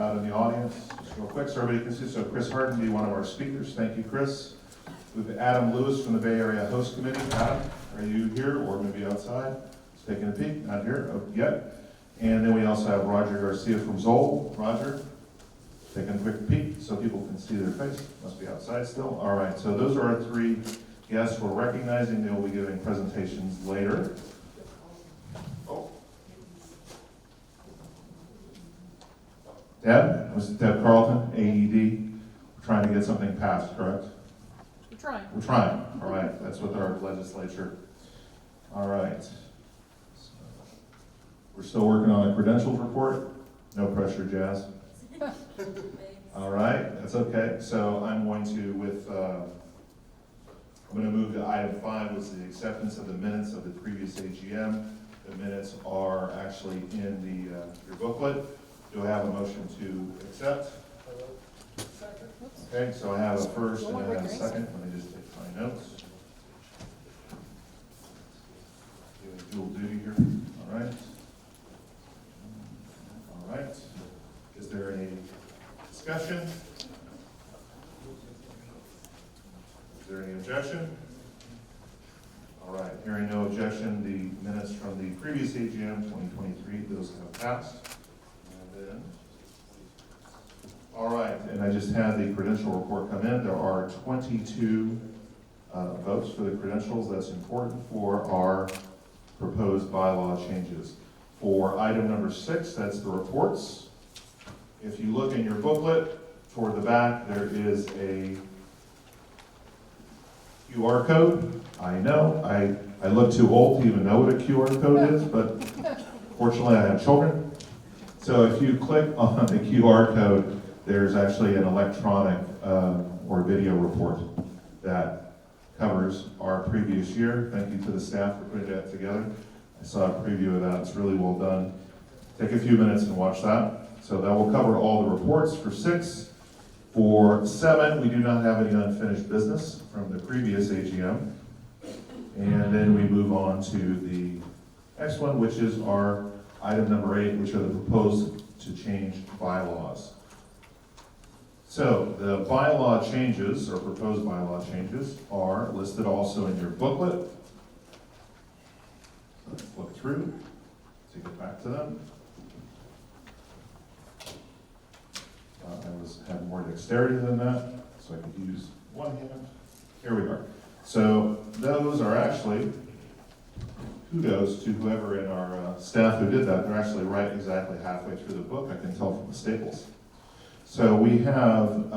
out in the audience, just real quick, so everybody can see. So Chris Harden will be one of our speakers. Thank you, Chris. We have Adam Lewis from the Bay Area Host Committee. Adam, are you here or maybe outside? Just taking a peek, not here yet. And then we also have Roger Garcia from Zoll. Roger, taking a quick peek so people can see their face. Must be outside still. All right, so those are our three guests we're recognizing. They will be giving presentations later. Deb, was it Deb Carlton, AED? We're trying to get something passed, correct? We're trying. We're trying, all right, that's with our legislature. All right. We're still working on a credentials report. No pressure, Jazz. All right, that's okay. So I'm going to, I'm going to move to item 5, which is the acceptance of the minutes of the previous AGM. The minutes are actually in your booklet. Do I have a motion to accept? Okay, so I have a first and I have a second. Let me just take my notes. Doing dual duty here. All right. All right. Is there any discussion? Is there any objection? All right, hearing no objection, the minutes from the previous AGM 2023, those have passed. And then, all right, and I just had the credential report come in. There are 22 votes for the credentials. That's important for our proposed bylaw changes. For item number 6, that's the reports. If you look in your booklet, toward the back, there is a QR code. I know, I look too old to even know what a QR code is, but fortunately I have children. So if you click on the QR code, there's actually an electronic or video report that covers our previous year. Thank you to the staff for putting that together. I saw a preview of that, it's really well done. Take a few minutes and watch that. So that will cover all the reports for 6. For 7, we do not have any unfinished business from the previous AGM. And then we move on to the next one, which is our item number 8, which are the proposed to change bylaws. So the bylaw changes, or proposed bylaw changes, are listed also in your booklet. Let's look through to get back to them. I had more dexterity than that, so I could use one hand. Here we are. So those are actually, kudos to whoever in our staff who did that. They're actually right exactly halfway through the book. I can tell from the staples. So we have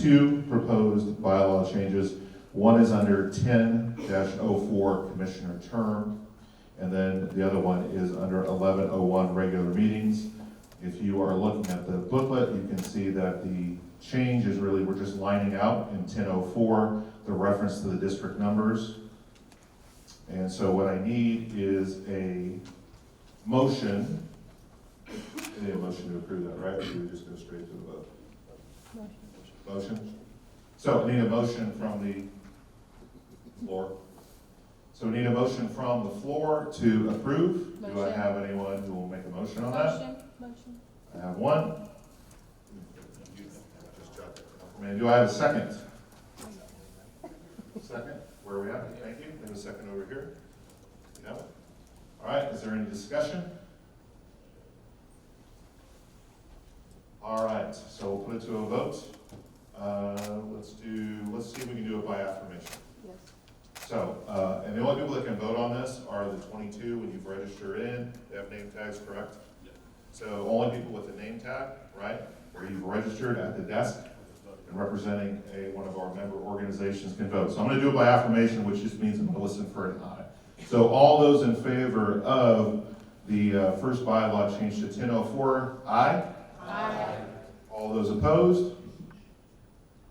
2 proposed bylaw changes. One is under 10-04 commissioner term, and then the other one is under 1101 regular meetings. If you are looking at the booklet, you can see that the change is really, we're just lining out in 1004 the reference to the district numbers. And so what I need is a motion. I need a motion to approve that, right? Or do we just go straight to the vote? Motion? So I need a motion from the floor. So we need a motion from the floor to approve. Motion. Do I have anyone who will make a motion on that? Motion. I have one. And do I have a second? Second? Where are we at? Thank you. We have a second over here. Yeah. All right, is there any discussion? All right, so we'll put it to a vote. Let's see if we can do it by affirmation. Yes. So, and the only people that can vote on this are the 22 when you've registered in. They have name tags, correct? Yeah. So only people with the name tag, right, where you've registered at the desk and representing one of our member organizations can vote. So I'm going to do it by affirmation, which just means I'm going to listen for an aye. So all those in favor of the first bylaw change to 1004, aye? Aye. All those opposed?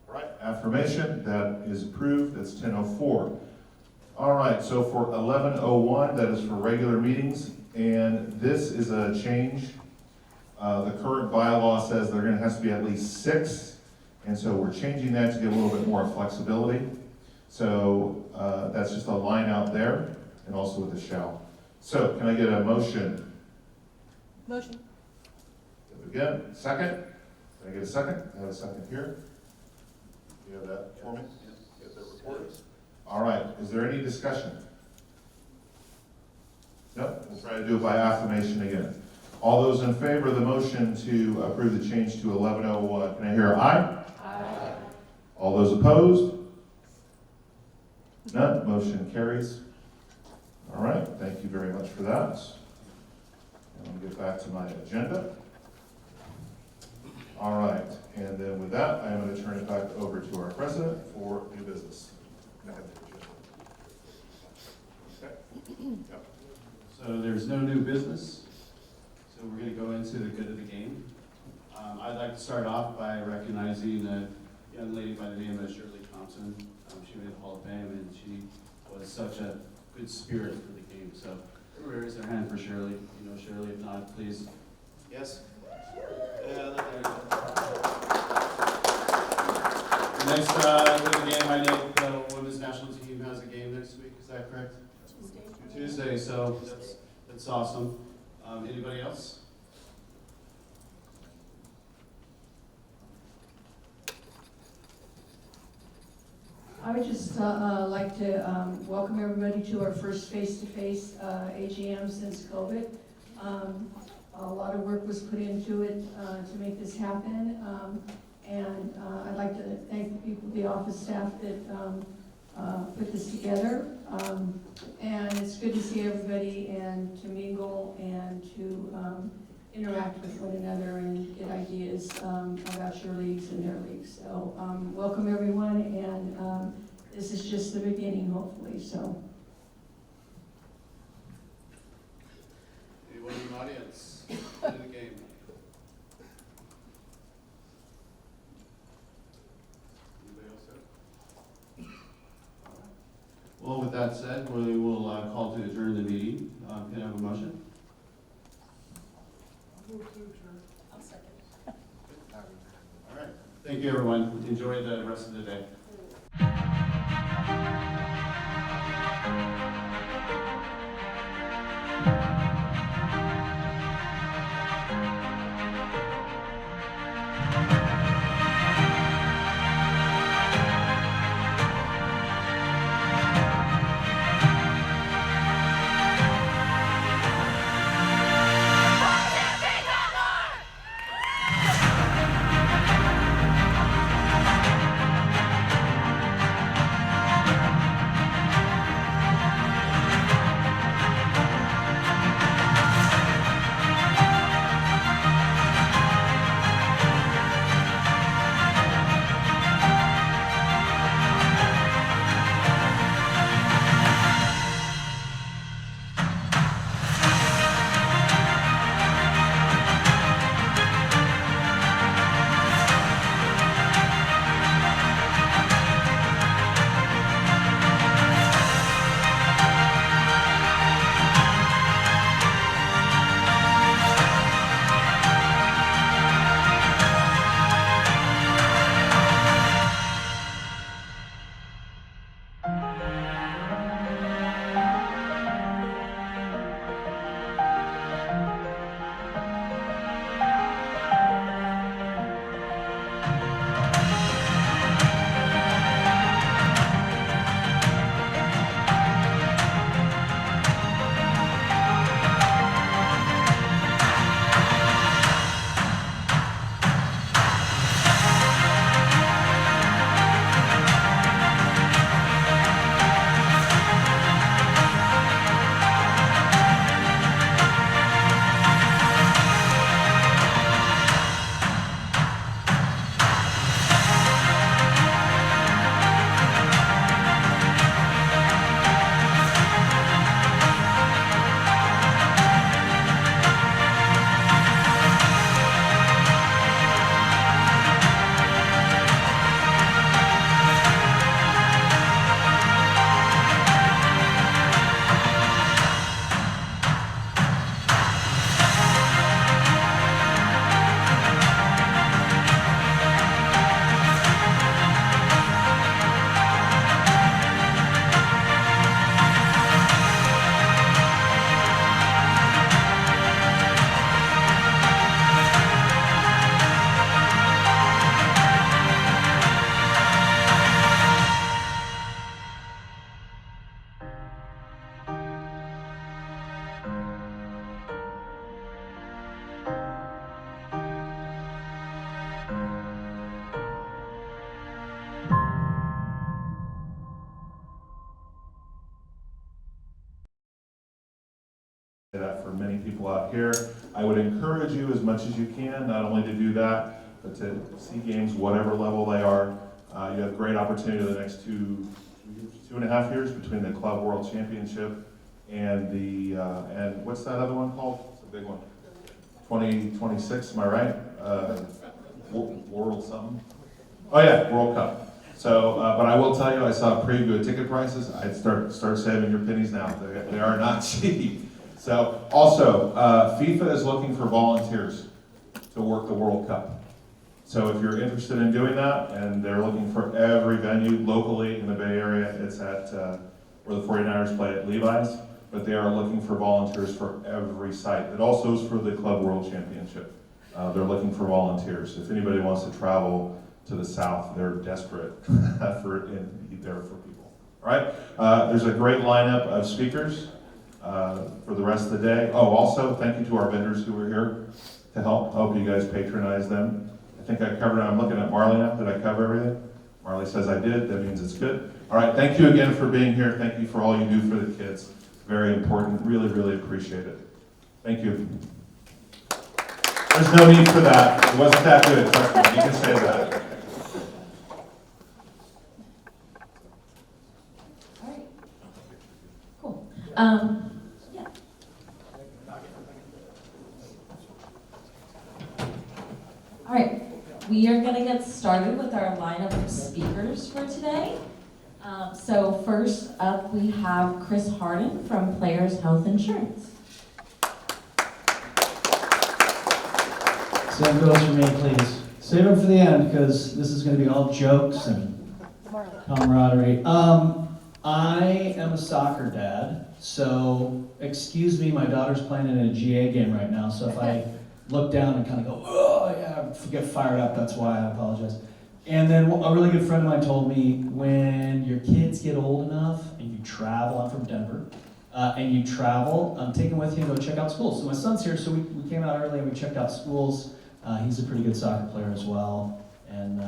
All right, affirmation, that is approved, that's 1004. All right, so for 1101, that is for regular meetings, and this is a change. The current bylaw says there has to be at least 6, and so we're changing that to get a little bit more flexibility. So that's just a line out there, and also with the shall. So can I get a motion? Motion. Again, second? Can I get a second? I have a second here. You have that for me? Get that recorded? All right, is there any discussion? No, we'll try to do it by affirmation again. All those in favor of the motion to approve the change to 11:01, can I hear aye? Aye. All those opposed? None, motion carries. All right, thank you very much for that. And I'll get back to my agenda. All right, and then with that, I'm going to turn it back over to our president for new business. Okay. Yep. So there's no new business, so we're going to go into the good of the game. I'd like to start off by recognizing a young lady by the name of Shirley Thompson. She made the Hall of Fame, and she was such a good spirit for the game. So everybody raise their hand for Shirley. You know Shirley, if not, please. Yes? Yeah, there you go. Next, good of the game, I know the women's national team has a game next week. Is that correct? Tuesday, so that's awesome. Anybody else? I would just like to welcome everybody to our first face-to-face AGM since COVID. A lot of work was put into it to make this happen, and I'd like to thank the people, the office staff that put this together. And it's good to see everybody and to mingle and to interact with one another and get ideas about your leagues and their leagues. So welcome everyone, and this is just the beginning, hopefully. So. Anyone in the audience? Good of the game. Anybody else have? All right. Well, with that said, we will call to adjourn the meeting. Can I have a motion? I'll second. All right. Thank you, everyone. Enjoy the rest of the day. people out here. I would encourage you as much as you can, not only to do that, but to see games, whatever level they are. You have great opportunity the next 2.5 years between the Club World Championship and and what's that other one called? It's a big one. 2026, am I right? World something? Oh yeah, World Cup. So, but I will tell you, I saw a preview of ticket prices. I'd start saving your pennies now. They are not cheap. So, also, FIFA is looking for volunteers to work the World Cup. So if you're interested in doing that, and they're looking for every venue locally in the Bay Area, it's at where the 49ers play at Levi's, but they are looking for volunteers for every site. It also is for the Club World Championship. They're looking for volunteers. If anybody wants to travel to the south, they're desperate there for people. All right, there's a great lineup of speakers for the rest of the day. Oh, also, thank you to our vendors who were here to help. Hope you guys patronize them. I think I covered it. I'm looking at Marley now. Did I cover everything? Marley says I did. That means it's good. All right, thank you again for being here. Thank you for all you do for the kids. Very important. Really, really appreciate it. Thank you. There's no need for that. It wasn't that good. Trust me. You can say that. All right. Cool. Yeah. All right. We are going to get started with our lineup of speakers for today. So first up, we have Chris Harden from Players Health Insurance. Same goes for me, please. Save them for the end, because this is going to be all jokes and camaraderie. I am a soccer dad, so excuse me, my daughter's playing in a GA game right now, so if I look down and kind of go, oh yeah, get fired up, that's why I apologize. And then a really good friend of mine told me, when your kids get old enough and you travel, I'm from Denver, and you travel, take them with you and go check out schools. So my son's here, so we came out early and we checked out schools. He's a pretty good soccer player as well, and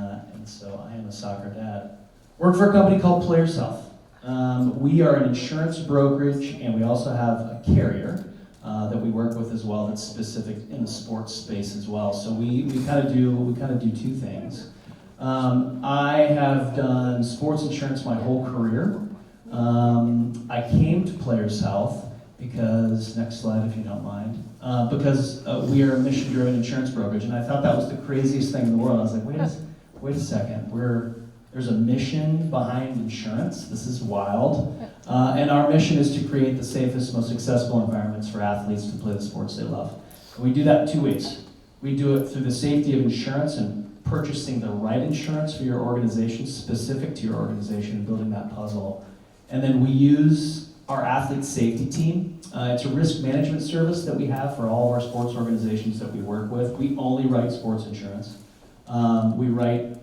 so I am a soccer dad. Work for a company called Players Health. We are an insurance brokerage, and we also have a carrier that we work with as well that's specific in the sports space as well. So we kind of do two things. I have done sports insurance my whole career. I came to Players Health because, next slide if you don't mind, because we are a mission-driven insurance brokerage, and I thought that was the craziest thing in the world. I was like, wait a second, there's a mission behind insurance. This is wild. And our mission is to create the safest, most accessible environments for athletes to play the sports they love. And we do that in two ways. We do it through the safety of insurance and purchasing the right insurance for your organization, specific to your organization, and building that puzzle. And then we use our athlete safety team. It's a risk management service that we have for all of our sports organizations that we work with. We only write sports insurance. We write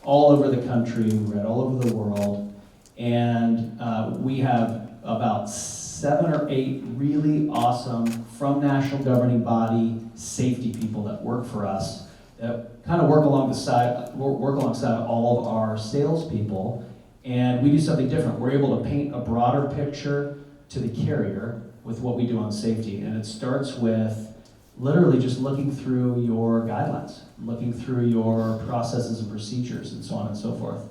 all over the country, we write all over the world, and we have about 7 or 8 really awesome, from national governing body, safety people that work for us, that kind of work alongside all of our salespeople, and we do something different. We're able to paint a broader picture to the carrier with what we do on safety, and it starts with literally just looking through your guidelines, looking through your processes and procedures, and so on and so forth.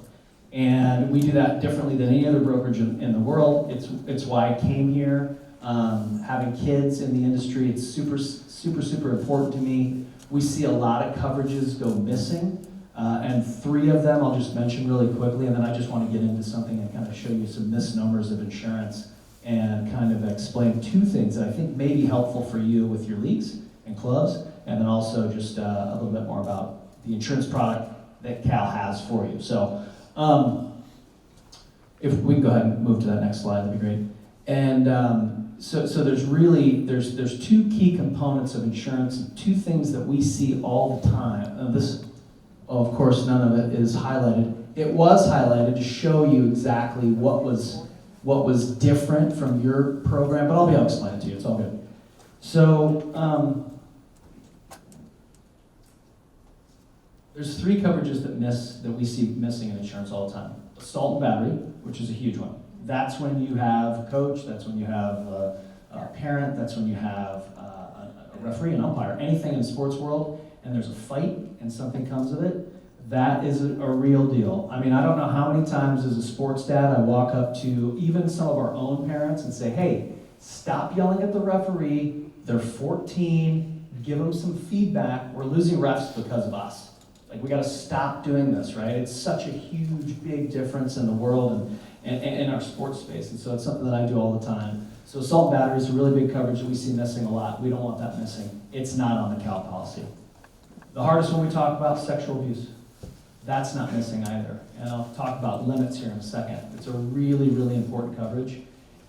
And we do that differently than any other brokerage in the world. It's why I came here. Having kids in the industry, it's super important to me. We see a lot of coverages go missing, and 3 of them I'll just mention really quickly, and then I just want to get into something and kind of show you some misnomers of insurance and kind of explain 2 things that I think may be helpful for you with your leagues and clubs, and then also just a little bit more about the insurance product that Cal has for you. So if we can go ahead and move to that next slide, that'd be great. And so there's 2 key components of insurance, and 2 things that we see all the time. Of course, none of it is highlighted. It was highlighted to show you exactly what was different from your program, but I'll be able to explain it to you. It's all good. So there's 3 coverages that we see missing in insurance all the time. Assault and battery, which is a huge one. That's when you have a coach, that's when you have a parent, that's when you have referee, an umpire, anything in the sports world, and there's a fight and something comes of it, that is a real deal. I mean, I don't know how many times as a sports dad I walk up to even some of our own parents and say, hey, stop yelling at the referee, they're 14, give them some feedback, we're losing refs because of us. Like, we gotta stop doing this, right? It's such a huge, big difference in the world and in our sports space, and so it's something that I do all the time. So assault and battery is a really big coverage that we see missing a lot. We don't want that missing. It's not on the Cal policy. The hardest one we talk about, sexual abuse. That's not missing either. And I'll talk about limits here in a second. It's a really, really important coverage.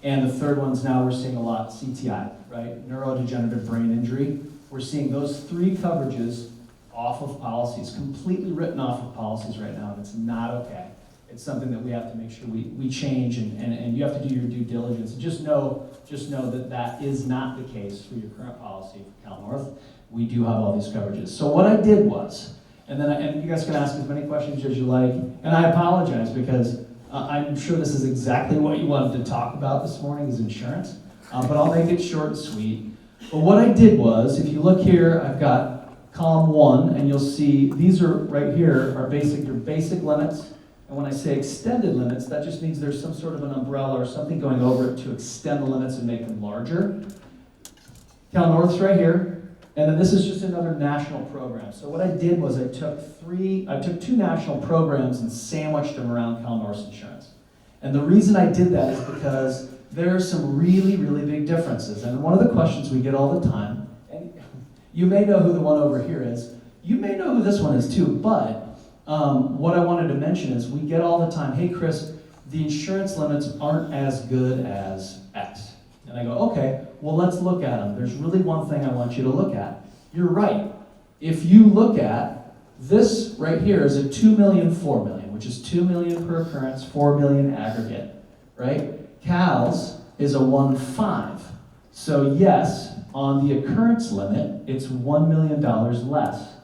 And the third one's now we're seeing a lot, CTI, right? Neurodegenerative brain injury. We're seeing those 3 coverages off of policies, completely written off of policies right now, and it's not okay. It's something that we have to make sure we change, and you have to do your due diligence. And just know that that is not the case for your current policy for Cal North. We do have all these coverages. So what I did was, and you guys can ask as many questions as you like, and I apologize because I'm sure this is exactly what you wanted to talk about this morning is insurance, but I'll make it short and sweet. But what I did was, if you look here, I've got column 1, and you'll see these are right here are your basic limits. And when I say extended limits, that just means there's some sort of an umbrella or something going over it to extend the limits and make them larger. Cal North's right here. And then this is just another national program. So what I did was I took 2 national programs and sandwiched them around Cal North's insurance. And the reason I did that is because there are some really, really big differences. And one of the questions we get all the time, and you may know who the one over here is, you may know who this one is too, but what I wanted to mention is we get all the time, hey Chris, the insurance limits aren't as good as X. And I go, okay, well let's look at them. There's really one thing I want you to look at. You're right. If you look at this right here is a 2 million, 4 million, which is 2 million per occurrence, 4 million aggregate, right? Cal's is a 1.5. So yes, on the occurrence limit, it's $1 million less.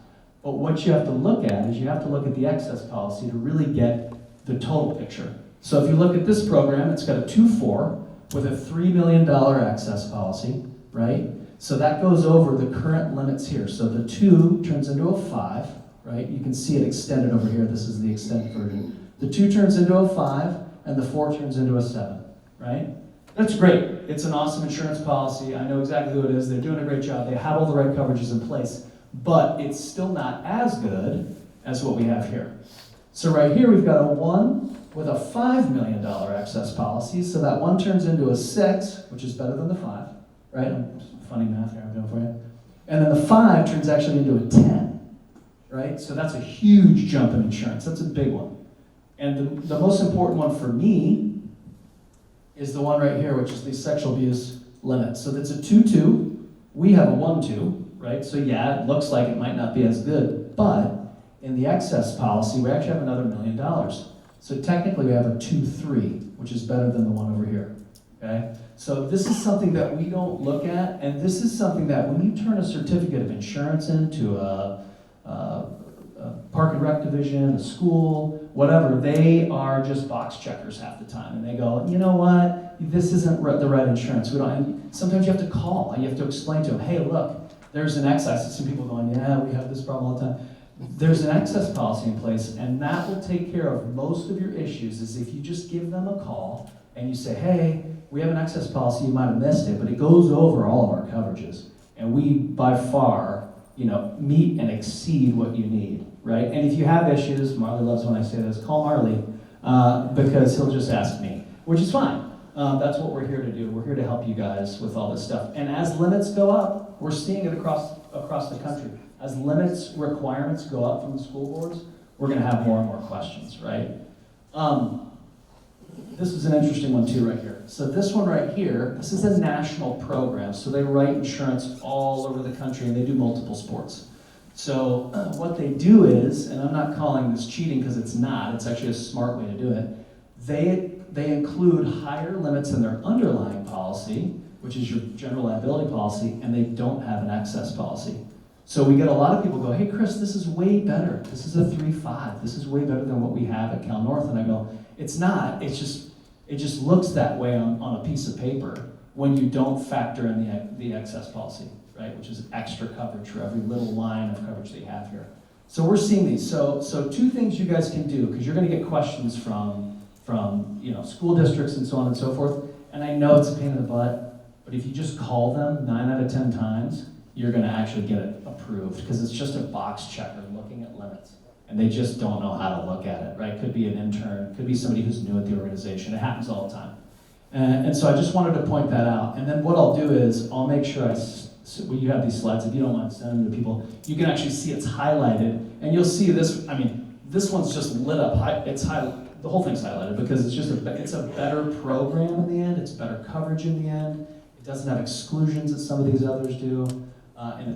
But what you have to look at is you have to look at the excess policy to really get the total picture. So if you look at this program, it's got a 2.4 with a $3 million excess policy, right? So that goes over the current limits here. So the 2 turns into a 5, right? You can see it extended over here. This is the extended version. The 2 turns into a 5, and the 4 turns into a 7, right? That's great. It's an awesome insurance policy. I know exactly who it is. They're doing a great job. They have all the right coverages in place. But it's still not as good as what we have here. So right here we've got a 1 with a $5 million excess policy, so that 1 turns into a 6, which is better than the 5, right? Funny math here I'm doing for you. And then the 5 turns actually into a 10, right? So that's a huge jump in insurance. That's a big one. And the most important one for me is the one right here, which is the sexual abuse limit. So that's a 2.2. We have a 1.2. Right? So yeah, it looks like it might not be as good, but in the excess policy, we actually have another $1 million. So technically we have a 2.3, which is better than the one over here, okay? So this is something that we don't look at, and this is something that when you turn a certificate of insurance into a park and rec division, a school, whatever, they are just box checkers half the time, and they go, you know what, this isn't the right insurance. We don't. And sometimes you have to call, and you have to explain to them, hey, look, there's an excess. I see people going, yeah, we have this problem all the time. There's an excess policy in place, and that will take care of most of your issues, is if you just give them a call and you say, hey, we have an excess policy, you might have missed it, but it goes over all of our coverages. And we, by far, meet and exceed what you need, right? And if you have issues, Marley loves when I say this, call Marley, because he'll just ask me, which is fine. That's what we're here to do. We're here to help you guys with all this stuff. And as limits go up, we're seeing it across the country. As limits requirements go up from the school boards, we're going to have more and more questions, right? This is an interesting one too right here. So this one right here, this is a national program. So they write insurance all over the country, and they do multiple sports. So what they do is, and I'm not calling this cheating because it's not, it's actually a smart way to do it, they include higher limits in their underlying policy, which is your general liability policy, and they don't have an excess policy. So we get a lot of people go, hey Chris, this is way better. This is a 3.5. This is way better than what we have at Cal North. And I go, it's not. It just looks that way on a piece of paper when you don't factor in the excess policy. right? Which is extra coverage for every little line of coverage that you have here. So we're seeing these. So two things you guys can do, because you're going to get questions from school districts and so on and so forth. And I know it's a pain in the butt, but if you just call them 9 out of 10 times, you're going to actually get it approved, because it's just a box checker looking at limits. And they just don't know how to look at it, right? Could be an intern, could be somebody who's new at the organization. It happens all the time. And so I just wanted to point that out. And then what I'll do is I'll make sure when you have these slides, if you don't mind sending them to people, you can actually see it's highlighted. And you'll see this, this one's just lit up. The whole thing's highlighted because it's a better program in the end. It's better coverage in the end. It doesn't have exclusions that some of these others do. And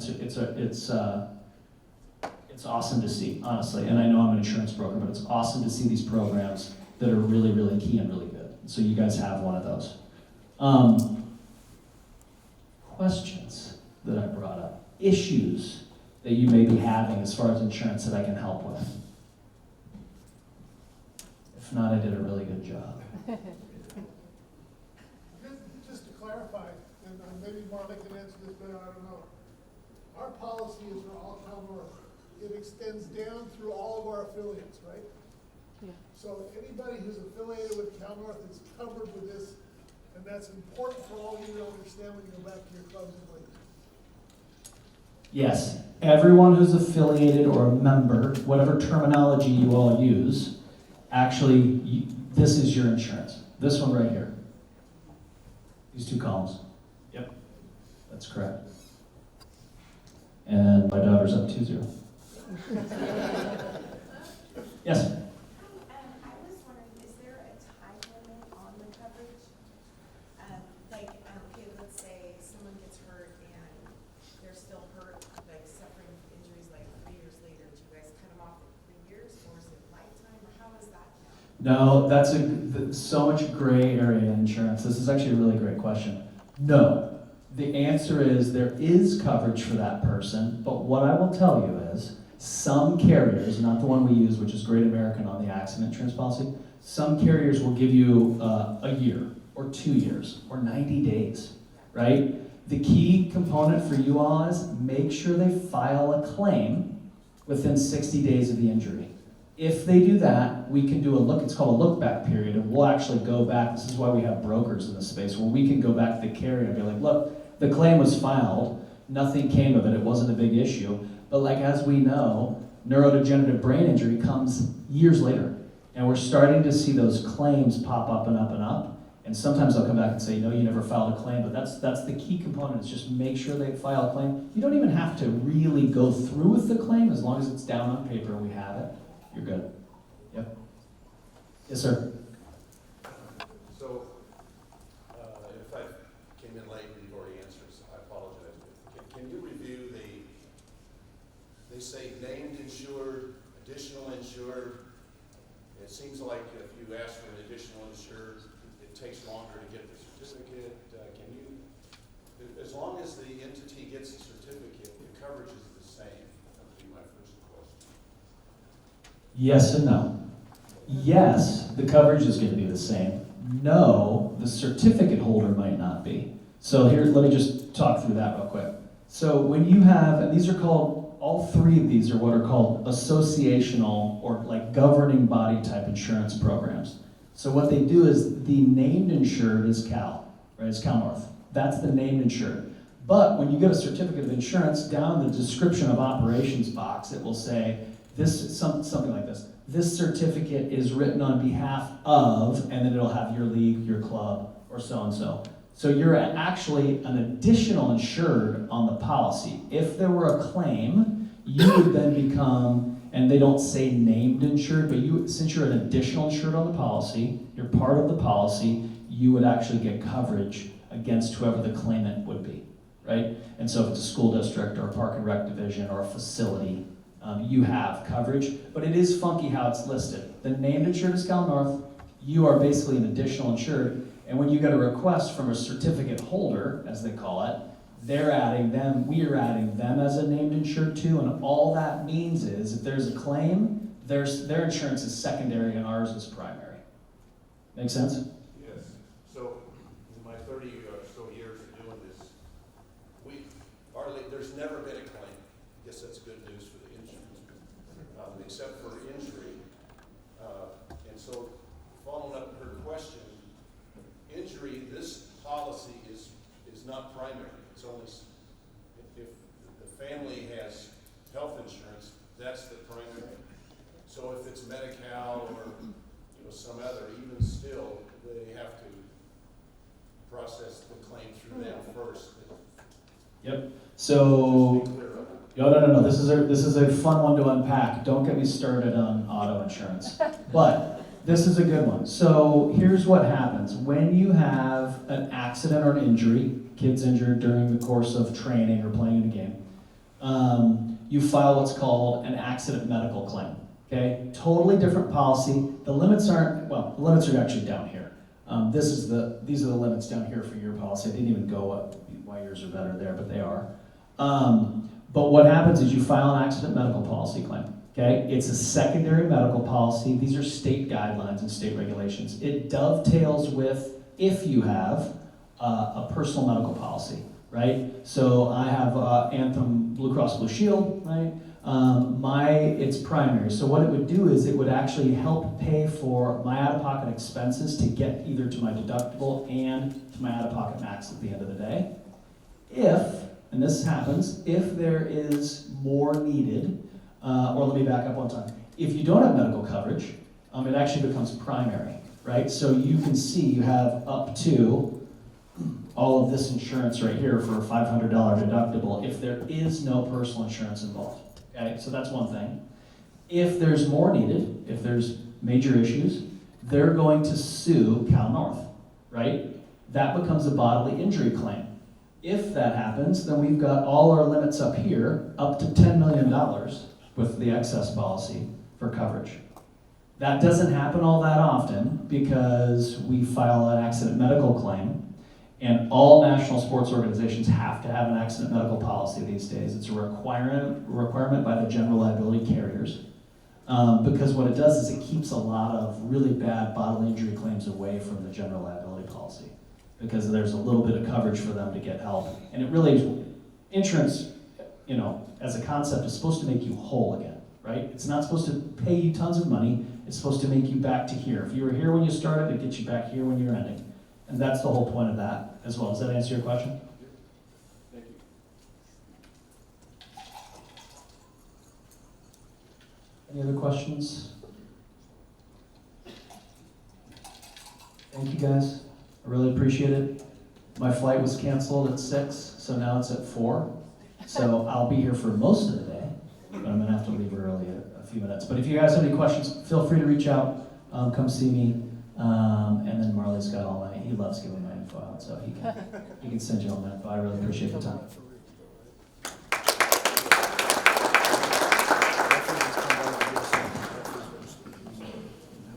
it's awesome to see, honestly. And I know I'm an insurance broker, but it's awesome to see these programs that are really, really key and really good. So you guys have one of those. Questions that I brought up. Issues that you may be having as far as insurance that I can help with. If not, I did a really good job. Just to clarify, and maybe Marley can answer this better, I don't know. Our policy is for all CalNorth. It extends down through all of our affiliates, right? Yeah. So anybody who's affiliated with CalNorth is covered with this, and that's important for all of you to understand when you go back to your clubs and leagues. Yes, everyone who's affiliated or a member, whatever terminology you all use, actually, this is your insurance. This one right here. These two columns. Yep, that's correct. And my daughter's up 2-0. Yes? I was wondering, is there a time limit on the coverage? Okay, let's say someone gets hurt and they're still hurt, like suffering injuries like 3 years later. Do you guys cut them off at 3 years, or is it lifetime, or how is that now? No, that's so much gray area in insurance. This is actually a really great question. No. The answer is there is coverage for that person, but what I will tell you is some carriers, not the one we use, which is Great American on the accident insurance policy, some carriers will give you a year or 2 years or 90 days, right? The key component for you all is make sure they file a claim within 60 days of the injury. If they do that, we can do it's called a look back period, and we'll actually go back. This is why we have brokers in this space, where we can go back to the carrier and be like, look, the claim was filed, nothing came of it, it wasn't a big issue. But like as we know, neurodegenerative brain injury comes years later. And we're starting to see those claims pop up and up and up. And sometimes they'll come back and say, no, you never filed a claim, but that's the key component, is just make sure they file a claim. You don't even have to really go through with the claim, as long as it's down on paper and we have it, you're good. Yep. Yes, sir. So, if I came in late and you've already answered, so I apologize. Can you review they say named insured, additional insured. It seems like if you ask for an additional insured, it takes longer to get the certificate. Can you, as long as the entity gets the certificate, the coverage is the same? That would be my first question. Yes and no. Yes, the coverage is going to be the same. No, the certificate holder might not be. So here, let me just talk through that real quick. So when you have, and these are called, all three of these are what are called associational or like governing body type insurance programs. So what they do is the named insured is Cal, right? It's CalNorth. That's the named insured. But when you get a certificate of insurance, down in the description of operations box, it will say something like this. This certificate is written on behalf of, and then it'll have your league, your club, or so-and-so. So you're actually an additional insured on the policy. If there were a claim, you would then become, and they don't say named insured, but since you're an additional insured on the policy, you're part of the policy, you would actually get coverage against whoever the claimant would be, right? And so if it's a school district or a park and rec division or a facility, you have coverage, but it is funky how it's listed. The named insured is CalNorth, you are basically an additional insured, and when you get a request from a certificate holder, as they call it, they're adding them, we are adding them as a named insured too, and all that means is if there's a claim, their insurance is secondary and ours is primary. Make sense? Yes. So in my 30 or so years of doing this, our there's never been a claim. I guess that's good news for the insurance, except for injury. And so, following up her question, injury, this policy is not primary. It's only, if the family has health insurance, that's the primary. So if it's Medi-Cal or, some other, even still, they have to process the claim through them first. Yep. So, Just to be clear on that. no. This is a fun one to unpack. Don't get me started on auto insurance. But this is a good one. So here's what happens. When you have an accident or an injury, kids injured during the course of training or playing in a game, you file what's called an accident medical claim. Okay? Totally different policy. The limits the limits are actually down here. These are the limits down here for your policy. I didn't even go up why yours are better there, but they are. But what happens is you file an accident medical policy claim. Okay, it's a secondary medical policy. These are state guidelines and state regulations. It dovetails with if you have a personal medical policy, right? So I have Anthem Blue Cross Blue Shield, right? It's primary. So what it would do is it would actually help pay for my out-of-pocket expenses to get either to my deductible and to my out-of-pocket max at the end of the day. And this happens, if there is more needed, or let me back up one time. If you don't have medical coverage, it actually becomes primary, right? So you can see you have up to all of this insurance right here for a $500 deductible if there is no personal insurance involved, okay? So that's one thing. If there's more needed, if there's major issues, they're going to sue Cal North, right? That becomes a bodily injury claim. If that happens, then we've got all our limits up here, up to $10 million with the excess policy for coverage. That doesn't happen all that often because we file an accident medical claim, and all national sports organizations have to have an accident medical policy these days. It's a requirement by the general liability carriers, because what it does is it keeps a lot of really bad bodily injury claims away from the general liability policy, because there's a little bit of coverage for them to get help. And it really, insurance, as a concept, is supposed to make you whole again, right? It's not supposed to pay you tons of money. It's supposed to make you back to here. If you were here when you started, it gets you back here when you're ending. And that's the whole point of that as well. Does that answer your question? Thank you. Any other questions? Thank you, guys. I really appreciate it. My flight was canceled at 6, so now it's at 4. So I'll be here for most of the day, but I'm gonna have to leave early a few minutes. But if you guys have any questions, feel free to reach out, come see me. And then Marley's got all he loves giving my info out, so he can send you all my info. I really appreciate the time.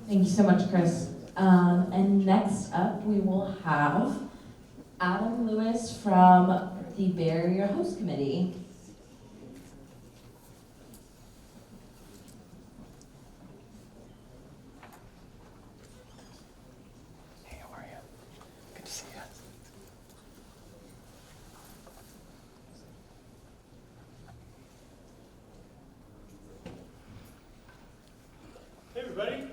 Thank you so much, Chris. And next up, we will have Adam Lewis from the Bay Area Host Committee. Hey, how are you? Good to see you. Hey, everybody.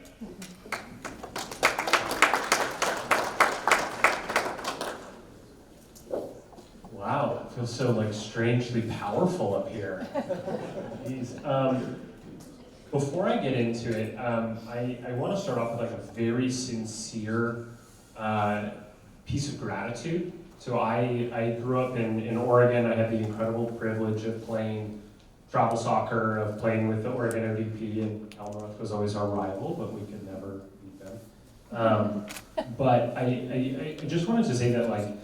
Wow, it feels so strangely powerful up here. Jeez. Before I get into it, I want to start off with a very sincere piece of gratitude. So I grew up in Oregon. I had the incredible privilege of playing travel soccer, of playing with the Oregon ODP, and Cal North was always our rival, but we could never beat them. But I just wanted to say that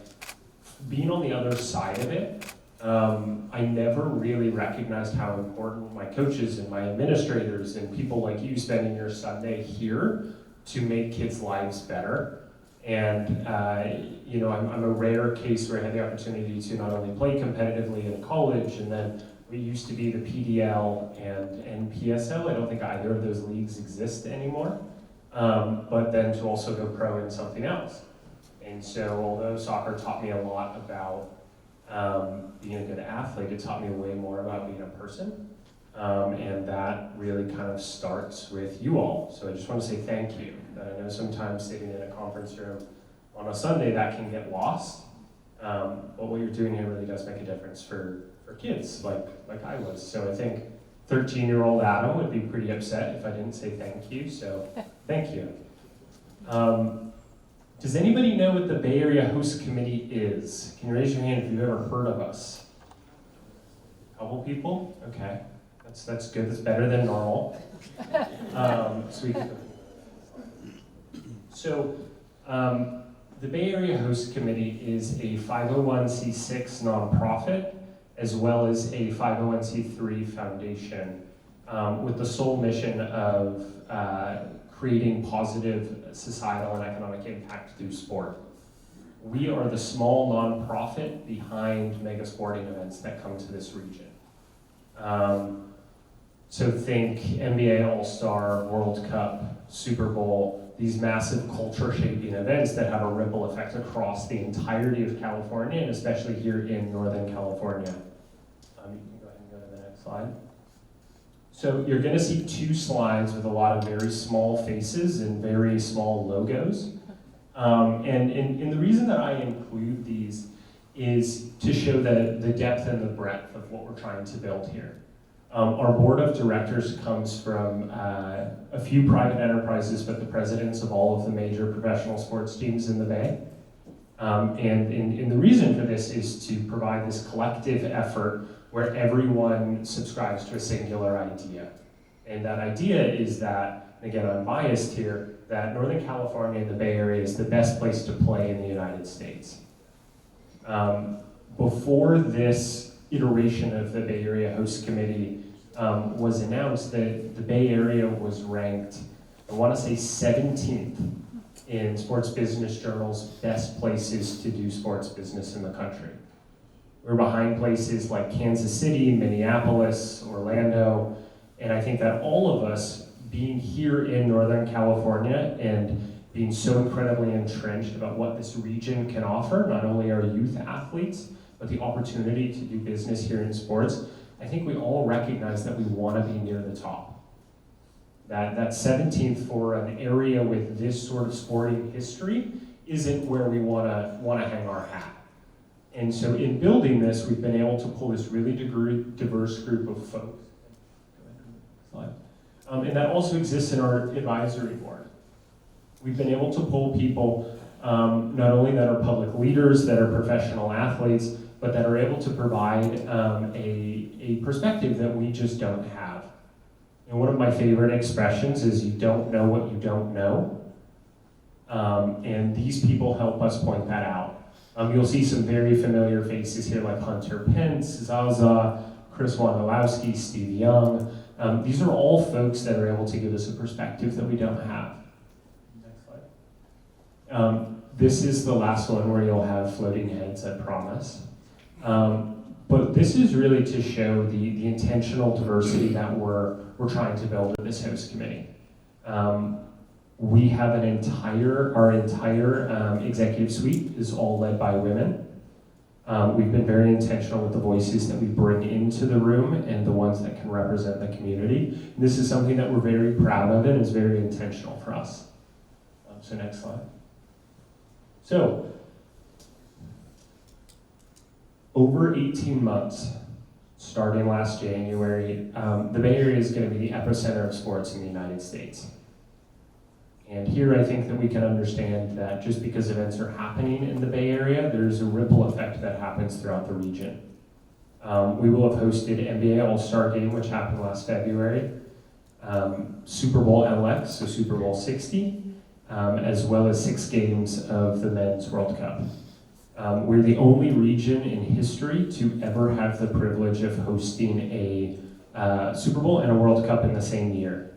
being on the other side of it, I never really recognized how important my coaches and my administrators and people like you spending your Sunday here to make kids' lives better. And I'm a rare case where I had the opportunity to not only play competitively in college, and then we used to be the PDL and NPSL. I don't think either of those leagues exist anymore. But then to also go pro in something else. And so although soccer taught me a lot about being a good athlete, it taught me way more about being a person. And that really kind of starts with you all. So I just want to say thank you. I know sometimes sitting in a conference room on a Sunday that can get lost. But what you're doing here really does make a difference for kids like I was. So I think 13-year-old Adam would be pretty upset if I didn't say thank you. So thank you. Does anybody know what the Bay Area Host Committee is? Can you raise your hand if you've ever heard of us? Couple people? Okay. That's good. That's better than normal. The Bay Area Host Committee is a 501c6 nonprofit as well as a 501c3 foundation with the sole mission of creating positive societal and economic impact through sport. We are the small nonprofit behind mega sporting events that come to this region. So think NBA All-Star, World Cup, Super Bowl, these massive culture-shaping events that have a ripple effect across the entirety of California, and especially here in Northern California. You can go ahead and go to the next slide. So you're going to see 2 slides with a lot of very small faces and very small logos. And the reason that I include these is to show the depth and the breadth of what we're trying to build here. Our board of directors comes from a few private enterprises, but the presidents of all of the major professional sports teams in the Bay. And the reason for this is to provide this collective effort where everyone subscribes to a singular idea. And that idea is that, again, I'm biased here, that Northern California and the Bay Area is the best place to play in the United States. Before this iteration of the Bay Area Host Committee was announced, that the Bay Area was ranked, I want to say 17th in Sports Business Journal's best places to do sports business in the country. We're behind places like Kansas City, Minneapolis, Orlando, and I think that all of us being here in Northern California and being so incredibly entrenched about what this region can offer, not only our youth athletes, but the opportunity to do business here in sports, I think we all recognize that we want to be near the top. That 17th for an area with this sort of sporting history isn't where we want to hang our hat. And so in building this, we've been able to pull this really diverse group of folks. And that also exists in our advisory board. We've been able to pull people not only that are public leaders, that are professional athletes, but that are able to provide a perspective that we just don't have. And one of my favorite expressions is you don't know what you don't know. And these people help us point that out. You'll see some very familiar faces here like Hunter Pence, Zaza, Chris Wondolowski, Steve Young. These are all folks that are able to give us a perspective that we don't have. Next slide. This is the last one where you'll have floating heads, I promise. But this is really to show the intentional diversity that we're trying to build at this host committee. We have our entire executive suite is all led by women. We've been very intentional with the voices that we bring into the room and the ones that can represent the community. And this is something that we're very proud of and is very intentional for us. So next slide. So, over 18 months, starting last January, the Bay Area is going to be the epicenter of sports in the United States. And here I think that we can understand that just because events are happening in the Bay Area, there's a ripple effect that happens throughout the region. We will have hosted NBA All-Star Game, which happened last February, Super Bowl LX, so Super Bowl 60, as well as 6 games of the Men's World Cup. We're the only region in history to ever have the privilege of hosting a Super Bowl and a World Cup in the same year.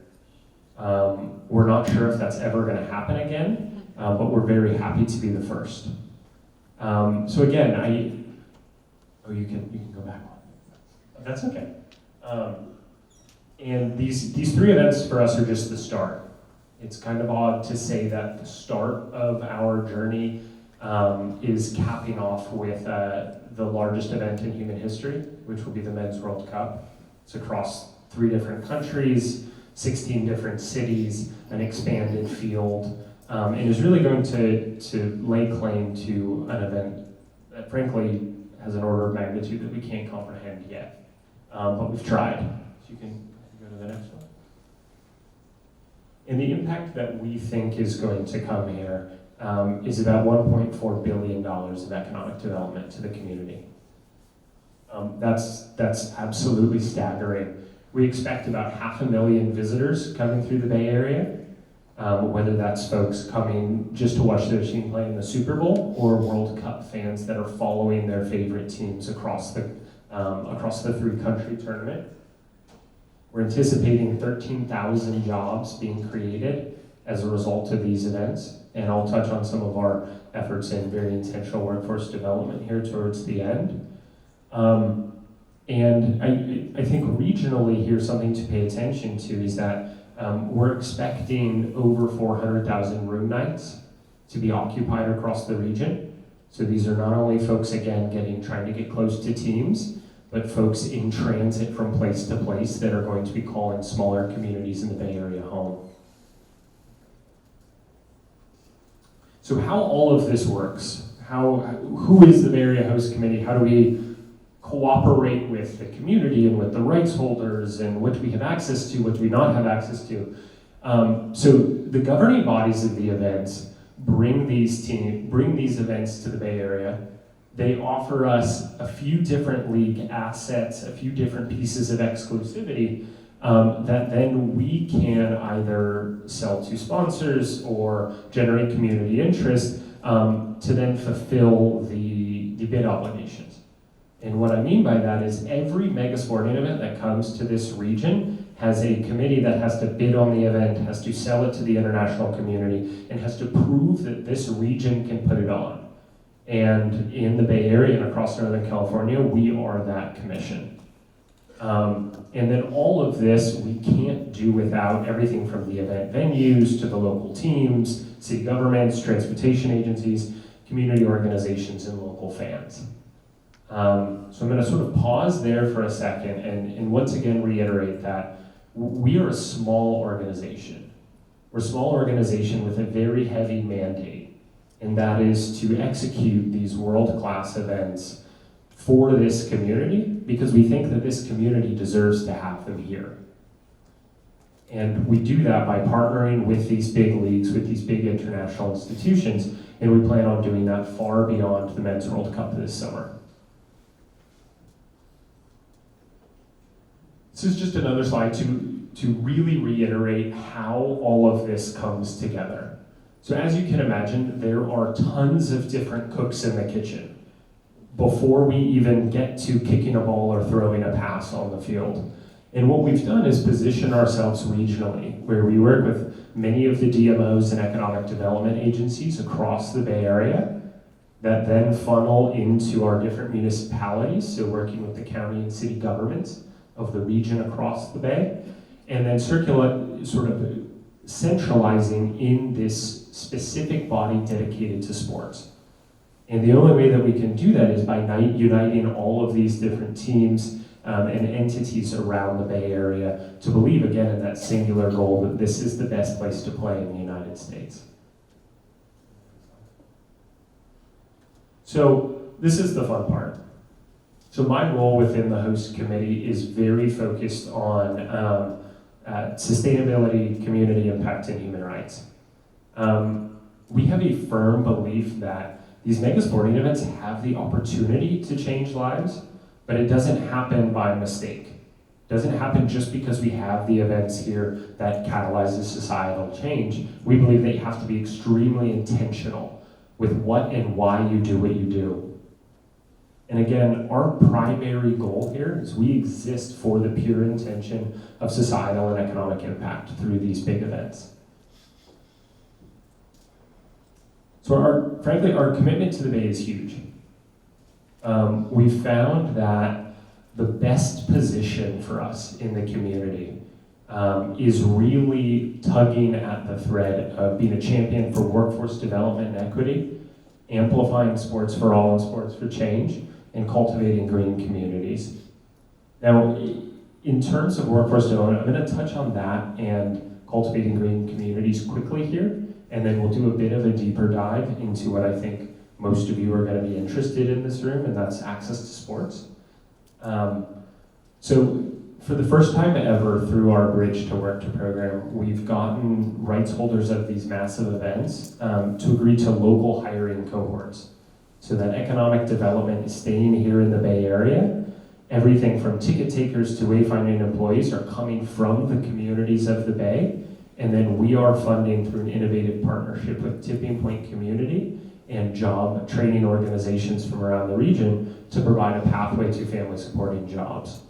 We're not sure if that's ever going to happen again, but we're very happy to be the first. So again, you can go back one. That's okay. And these 3 events for us are just the start. It's kind of odd to say that the start of our journey is capping off with the largest event in human history, which will be the Men's World Cup. It's across 3 different countries, 16 different cities, an expanded field, and is really going to lay claim to an event that frankly has an order of magnitude that we can't comprehend yet. But we've tried. So you can go to the next one. And the impact that we think is going to come here is about $1.4 billion of economic development to the community. That's absolutely staggering. We expect about 500,000 visitors coming through the Bay Area, whether that's folks coming just to watch their team play in the Super Bowl or World Cup fans that are following their favorite teams across the 3-country tournament. We're anticipating 13,000 jobs being created as a result of these events, and I'll touch on some of our efforts in very intentional workforce development here towards the end. And I think regionally here, something to pay attention to is that we're expecting over 400,000 room nights to be occupied across the region. So these are not only folks, again, trying to get close to teams, but folks in transit from place to place that are going to be calling smaller communities in the Bay Area home. So how all of this works, who is the Bay Area Host Committee? How do we cooperate with the community and with the rights holders, and what do we have access to, what do we not have access to? So the governing bodies of the events bring these events to the Bay Area. They offer us a few different league assets, a few different pieces of exclusivity that then we can either sell to sponsors or generate community interest to then fulfill the bid obligations. And what I mean by that is every mega sporting event that comes to this region has a committee that has to bid on the event, has to sell it to the international community, and has to prove that this region can put it on. And in the Bay Area and across Northern California, we are that commission. And then all of this we can't do without everything from the event venues to the local teams, city governments, transportation agencies, community organizations, and local fans. So I'm going to sort of pause there for a second and once again reiterate that we are a small organization. We're a small organization with a very heavy mandate, and that is to execute these world-class events for this community because we think that this community deserves to have them here. And we do that by partnering with these big leagues, with these big international institutions, and we plan on doing that far beyond the Men's World Cup this summer. This is just another slide to really reiterate how all of this comes together. So as you can imagine, there are tons of different cooks in the kitchen before we even get to kicking a ball or throwing a pass on the field. And what we've done is position ourselves regionally, where we work with many of the DMOs and economic development agencies across the Bay Area that then funnel into our different municipalities, so working with the county and city governments of the region across the Bay, and then sort of centralizing in this specific body dedicated to sports. And the only way that we can do that is by uniting all of these different teams and entities around the Bay Area to believe again in that singular goal that this is the best place to play in the United States. So this is the fun part. So my role within the host committee is very focused on sustainability, community impact, and human rights. We have a firm belief that these mega sporting events have the opportunity to change lives, but it doesn't happen by mistake. It doesn't happen just because we have the events here that catalyzes societal change. We believe they have to be extremely intentional with what and why you do what you do. And again, our primary goal here is we exist for the pure intention of societal and economic impact through these big events. So frankly, our commitment to the Bay is huge. We found that the best position for us in the community is really tugging at the thread of being a champion for workforce development and equity, amplifying sports for all and sports for change, and cultivating green communities. Now, in terms of workforce development, I'm going to touch on that and cultivating green communities quickly here, and then we'll do a bit of a deeper dive into what I think most of you are going to be interested in this room, and that's access to sports. So for the first time ever through our Bridge to Work to program, we've gotten rights holders of these massive events to agree to local hiring cohorts so that economic development is staying here in the Bay Area. Everything from ticket takers to wayfinding employees are coming from the communities of the Bay, and then we are funding through an innovative partnership with Tipping Point Community and job training organizations from around the region to provide a pathway to family supporting jobs.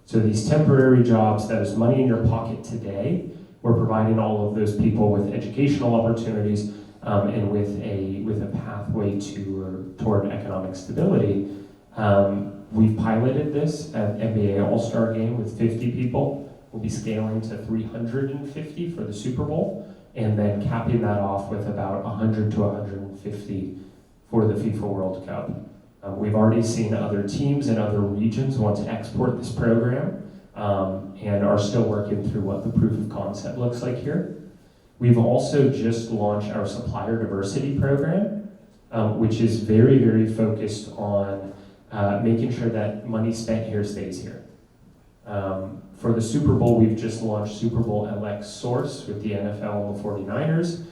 So these temporary jobs, that is money in your pocket today, we're providing all of those people with educational opportunities and with a pathway toward economic stability. We've piloted this at NBA All-Star Game with 50 people. We'll be scaling to 350 for the Super Bowl, and then capping that off with about 100 to 150 for the FIFA World Cup. We've already seen other teams in other regions want to export this program and are still working through what the proof of concept looks like here. We've also just launched our supplier diversity program, which is very, very focused on making sure that money spent here stays here. For the Super Bowl, we've just launched Super Bowl LX Source with the NFL and the 49ers.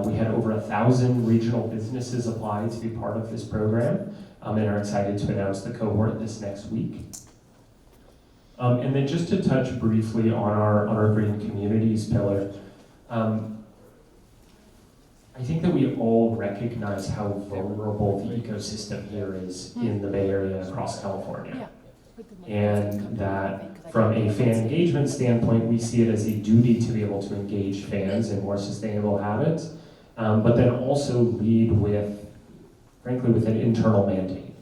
We had over 1,000 regional businesses apply to be part of this program and are excited to announce the cohort this next week. And then just to touch briefly on our green communities pillar, I think that we all recognize how vulnerable the ecosystem here is in the Bay Area and across California. And that from a fan engagement standpoint, we see it as a duty to be able to engage fans in more sustainable habits, but then also lead with, frankly, with an internal mandate.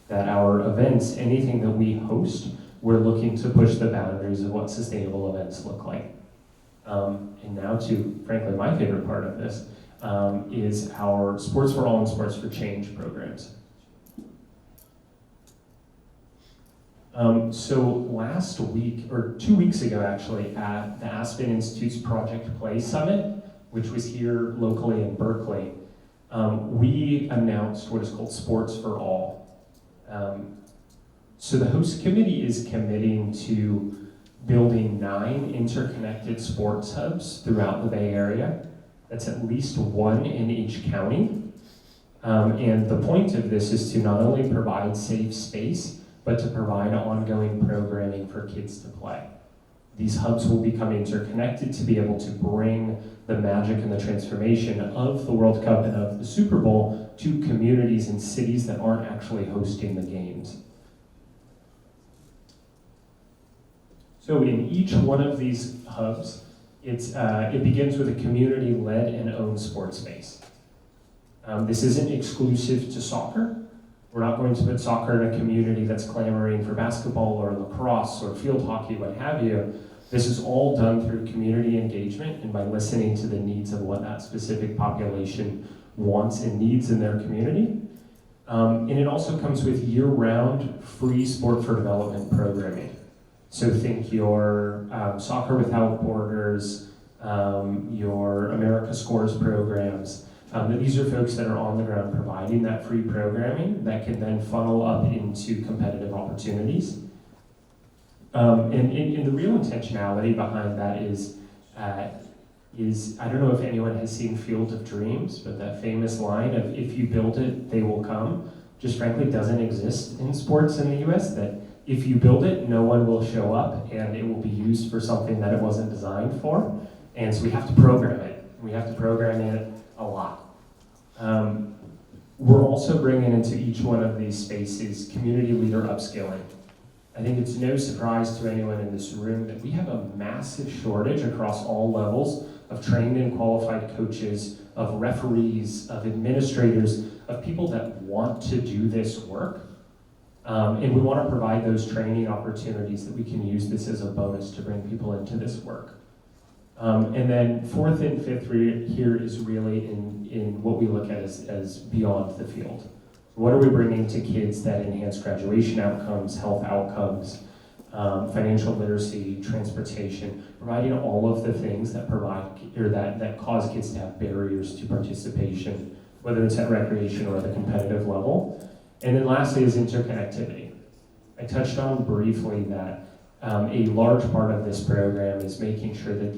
That our events, anything that we host, we're looking to push the boundaries of what sustainable events look like. And now to, frankly, my favorite part of this, is our Sports for All and Sports for Change programs. So last week, or 2 weeks ago actually, at the Aspen Institute's Project Play Summit, which was here locally in Berkeley, we announced what is called Sports for All. So the host committee is committing to building 9 interconnected sports hubs throughout the Bay Area. That's at least 1 in each county. And the point of this is to not only provide safe space, but to provide ongoing programming for kids to play. These hubs will become interconnected to be able to bring the magic and the transformation of the World Cup and of the Super Bowl to communities and cities that aren't actually hosting the games. So in each one of these hubs, it begins with a community-led and owned sports space. This isn't exclusive to soccer. We're not going to put soccer in a community that's clamoring for basketball or lacrosse or field hockey, what have you. This is all done through community engagement and by listening to the needs of what that specific population wants and needs in their community. And it also comes with year-round free sport for development programming. So think your Soccer Without Borders, your America Scores programs. These are folks that are on the ground providing that free programming that can then funnel up into competitive opportunities. And the real intentionality behind that is I don't know if anyone has seen Field of Dreams, but that famous line of if you build it, they will come, just frankly doesn't exist in sports in the US, that if you build it, no one will show up and it will be used for something that it wasn't designed for. And so we have to program it. We have to program it a lot. We're also bringing into each one of these spaces community leader upskilling. I think it's no surprise to anyone in this room that we have a massive shortage across all levels of trained and qualified coaches, of referees, of administrators, of people that want to do this work. And we want to provide those training opportunities that we can use this as a bonus to bring people into this work. And then fourth and fifth here is really in what we look at as beyond the field. What are we bringing to kids that enhance graduation outcomes, health outcomes, financial literacy, transportation, providing all of the things that provide or that cause kids to have barriers to participation, whether it's at recreation or at the competitive level. And then lastly is interconnectivity. I touched on briefly that a large part of this program is making sure that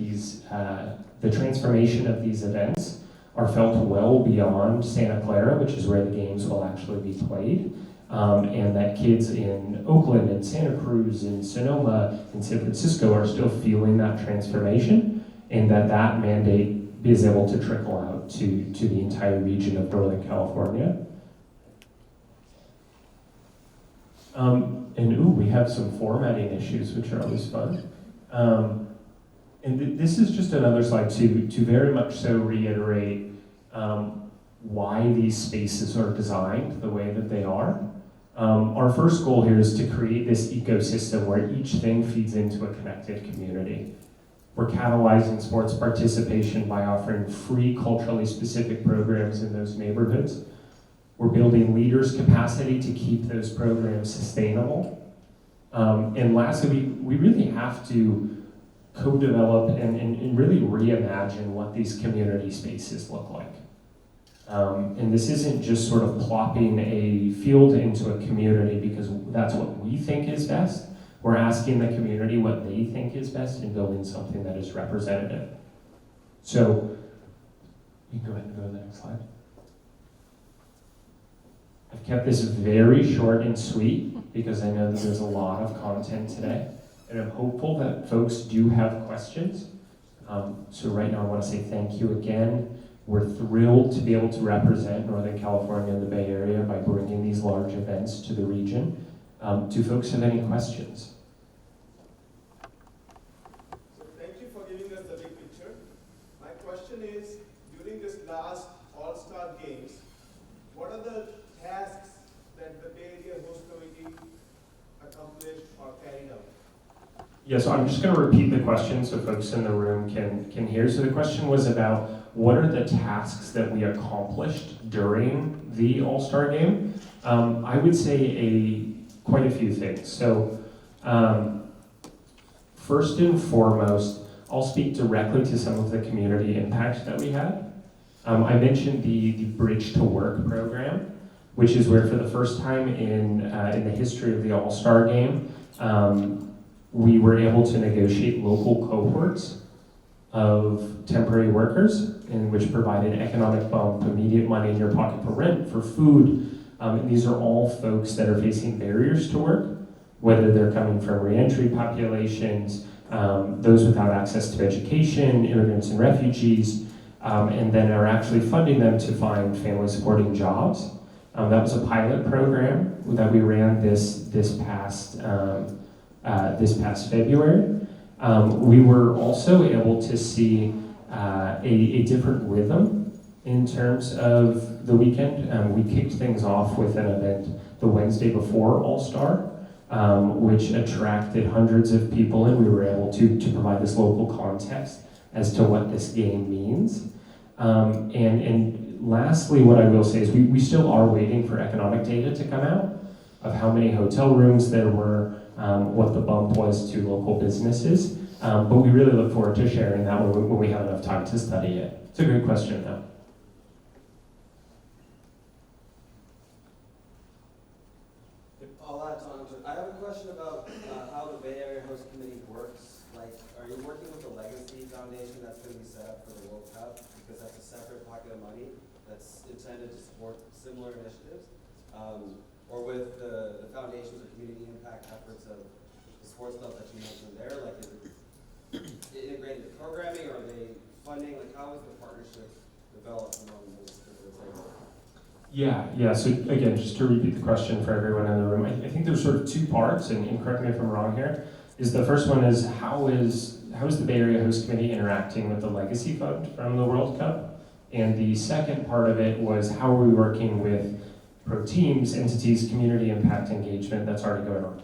the transformation of these events are felt well beyond Santa Clara, which is where the games will actually be played, and that kids in Oakland and Santa Cruz and Sonoma and San Francisco are still feeling that transformation, and that mandate is able to trickle out to the entire region of Northern California. We have some formatting issues, which are always fun. This is just another slide to very much so reiterate why these spaces are designed the way that they are. Our first goal here is to create this ecosystem where each thing feeds into a connected community. We're catalyzing sports participation by offering free culturally specific programs in those neighborhoods. We're building leaders' capacity to keep those programs sustainable. And lastly, we really have to co-develop and really reimagine what these community spaces look like. And this isn't just sort of plopping a field into a community because that's what we think is best. We're asking the community what they think is best and building something that is representative. So, you can go ahead and go to the next slide. I've kept this very short and sweet because I know that there's a lot of content today. And I'm hopeful that folks do have questions. So right now I want to say thank you again. We're thrilled to be able to represent Northern California and the Bay Area by bringing these large events to the region. Do folks have any questions? So thank you for giving us the big picture. My question is, during this last All-Star Games, what are the tasks that the Bay Area Host Committee accomplished or carried out? Yeah, so I'm just going to repeat the question so folks in the room can hear. So the question was about what are the tasks that we accomplished during the All-Star Game? I would say quite a few things. So first and foremost, I'll speak directly to some of the community impact that we had. I mentioned the Bridge to Work program, which is where for the first time in the history of the All-Star Game, we were able to negotiate local cohorts of temporary workers, in which provided economic bump, immediate money in your pocket for rent, for food. And these are all folks that are facing barriers to work, whether they're coming from reentry populations, those without access to education, immigrants and refugees, and then are actually funding them to find family-supporting jobs. That was a pilot program that we ran this past February. We were also able to see a different rhythm in terms of the weekend. We kicked things off with an event the Wednesday before All-Star, which attracted hundreds of people, and we were able to provide this local context as to what this game means. And lastly, what I will say is we still are waiting for economic data to come out of how many hotel rooms there were, what the bump was to local businesses. But we really look forward to sharing that when we have enough time to study it. It's a great question, though. I'll add on to it. I have a question about how the Bay Area Host Committee works. Like, are you working with the Legacy Foundation that's going to be set up for the World Cup? Because that's a separate pocket of money that's intended to support similar initiatives. Or with the foundations or community impact efforts of the sports club that you mentioned there? Like, is it integrated programming, or are they funding? Like, how is the partnership developed among those different stakeholders? Yeah. So again, just to repeat the question for everyone in the room, I think there's sort of two parts, and correct me if I'm wrong here. Is the first one is how is the Bay Area Host Committee interacting with the Legacy Fund from the World Cup? And the second part of it was how are we working with pro teams, entities, community impact engagement that's already going on.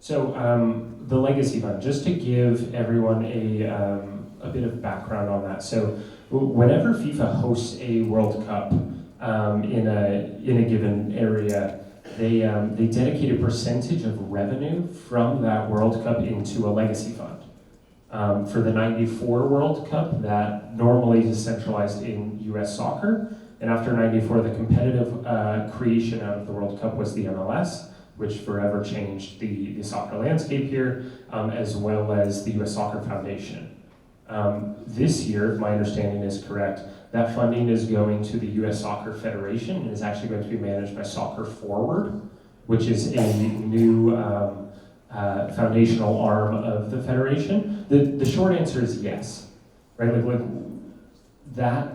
So the Legacy Fund, just to give everyone a bit of background on that. So whenever FIFA hosts a World Cup in a given area, they dedicate a percentage of revenue from that World Cup into a Legacy Fund. For the '94 World Cup, that normally is centralized in U.S. soccer, and after '94, the competitive creation out of the World Cup was the MLS, which forever changed the soccer landscape here, as well as the U.S. Soccer Foundation. This year, if my understanding is correct, that funding is going to the U.S. Soccer Federation and is actually going to be managed by Soccer Forward, which is a new foundational arm of the federation. The short answer is yes, right? Like that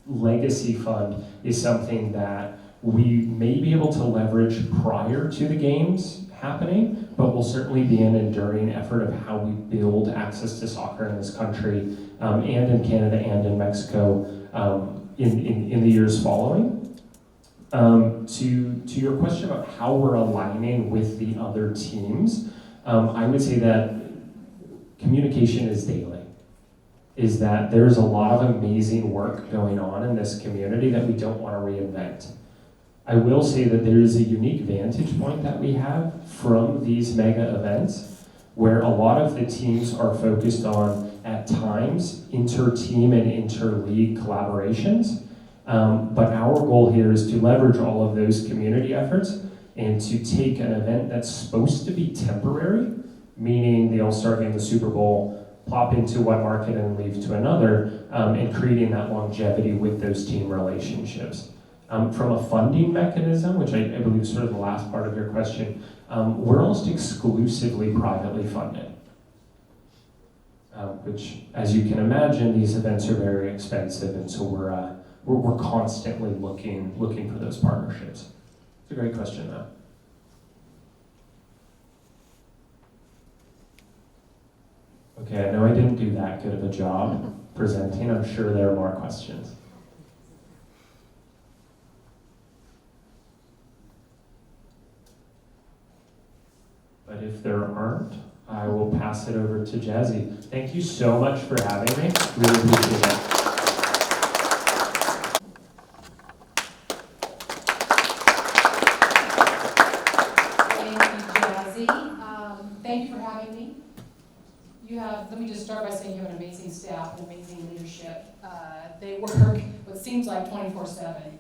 legacy fund is something that we may be able to leverage prior to the games happening, but will certainly be an enduring effort of how we build access to soccer in this country, and in Canada and in Mexico in the years following. To your question about how we're aligning with the other teams, I would say that communication is daily. Is that there's a lot of amazing work going on in this community that we don't want to reinvent. I will say that there is a unique vantage point that we have from these mega events where a lot of the teams are focused on, at times, inter-team and inter-league collaborations. But our goal here is to leverage all of those community efforts and to take an event that's supposed to be temporary, meaning the All-Star Game, the Super Bowl, plop into one market and leave to another, and creating that longevity with those team relationships. From a funding mechanism, which I believe is sort of the last part of your question, we're almost exclusively privately funded. Which, as you can imagine, these events are very expensive, and so we're constantly looking for those partnerships. It's a great question, though. Okay, I know I didn't do that good of a job presenting. I'm sure there are more questions. But if there aren't, I will pass it over to Jazzy. Thank you so much for having me. Really appreciate it. Thank you for having me. Let me just start by saying you have an amazing staff and amazing leadership. They work what seems like 24/7.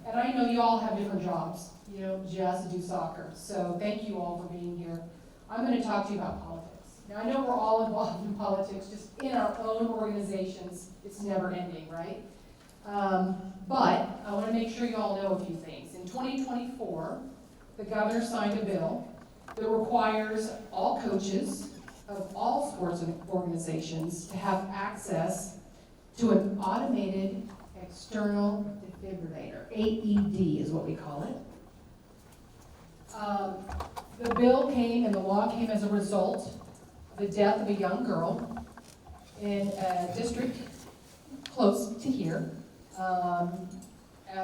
And I know you all have different jobs. You know, Jazz to do soccer. So thank you all for being here. I'm going to talk to you about politics. Now I know we're all involved in politics, just in our own organizations. It's never ending, right? But I want to make sure you all know a few things. In 2024, the governor signed a bill that requires all coaches of all sports organizations to have access to an automated external defibrillator. AED is what we call it. The bill came and the law came as a result of the death of a young girl in a district close to here.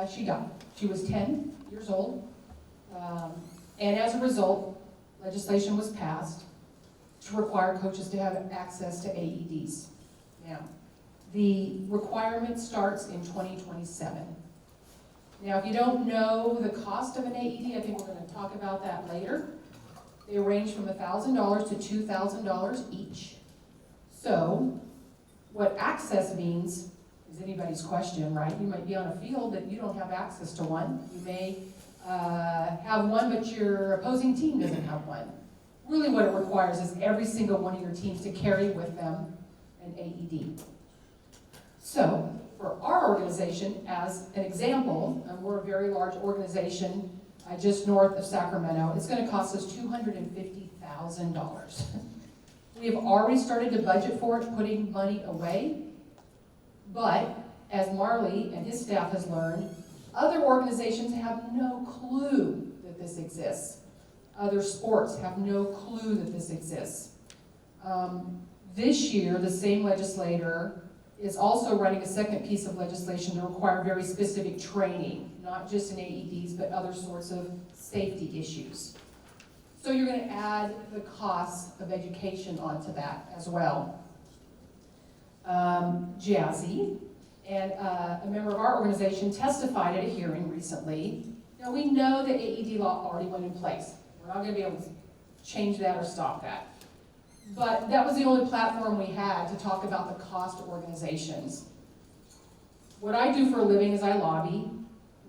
She died. She was 10 years old. And as a result, legislation was passed to require coaches to have access to AEDs. Now, the requirement starts in 2027. Now, if you don't know the cost of an AED, I think we're going to talk about that later. They range from $1,000 to $2,000 each. So, what access means is anybody's question, right? You might be on a field that you don't have access to one. You may have one, but your opposing team doesn't have one. Really what it requires is every single one of your teams to carry with them an AED. So, for our organization, as an example, we're a very large organization just north of Sacramento. It's going to cost us $250,000. We have already started to budget for it, putting money away. But, as Marley and his staff has learned, other organizations have no clue that this exists. Other sports have no clue that this exists. This year, the same legislator is also writing a second piece of legislation to require very specific training, not just in AEDs, but other sorts of safety issues. So you're gonna add the cost of education onto that as well. Jazzy and a member of our organization testified at a hearing recently. Now, we know that AED law already went in place. We're not gonna be able to change that or stop that. But that was the only platform we had to talk about the cost of organizations. What I do for a living is I lobby,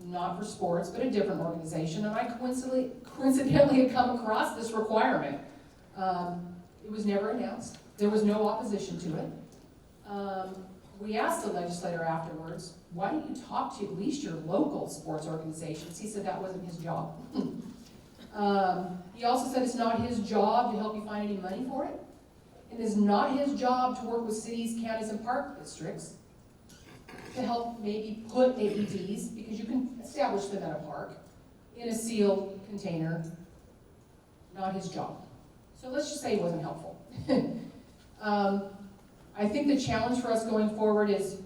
not for sports, but a different organization, and I coincidentally had come across this requirement. It was never announced. There was no opposition to it. We asked the legislator afterwards, why don't you talk to at least your local sports organizations? He said that wasn't his job. He also said it's not his job to help you find any money for it. It is not his job to work with cities, counties, and park districts to help maybe put AEDs, because you can establish them at a park, in a sealed container. Not his job. So let's just say it wasn't helpful. I think the challenge for us going forward is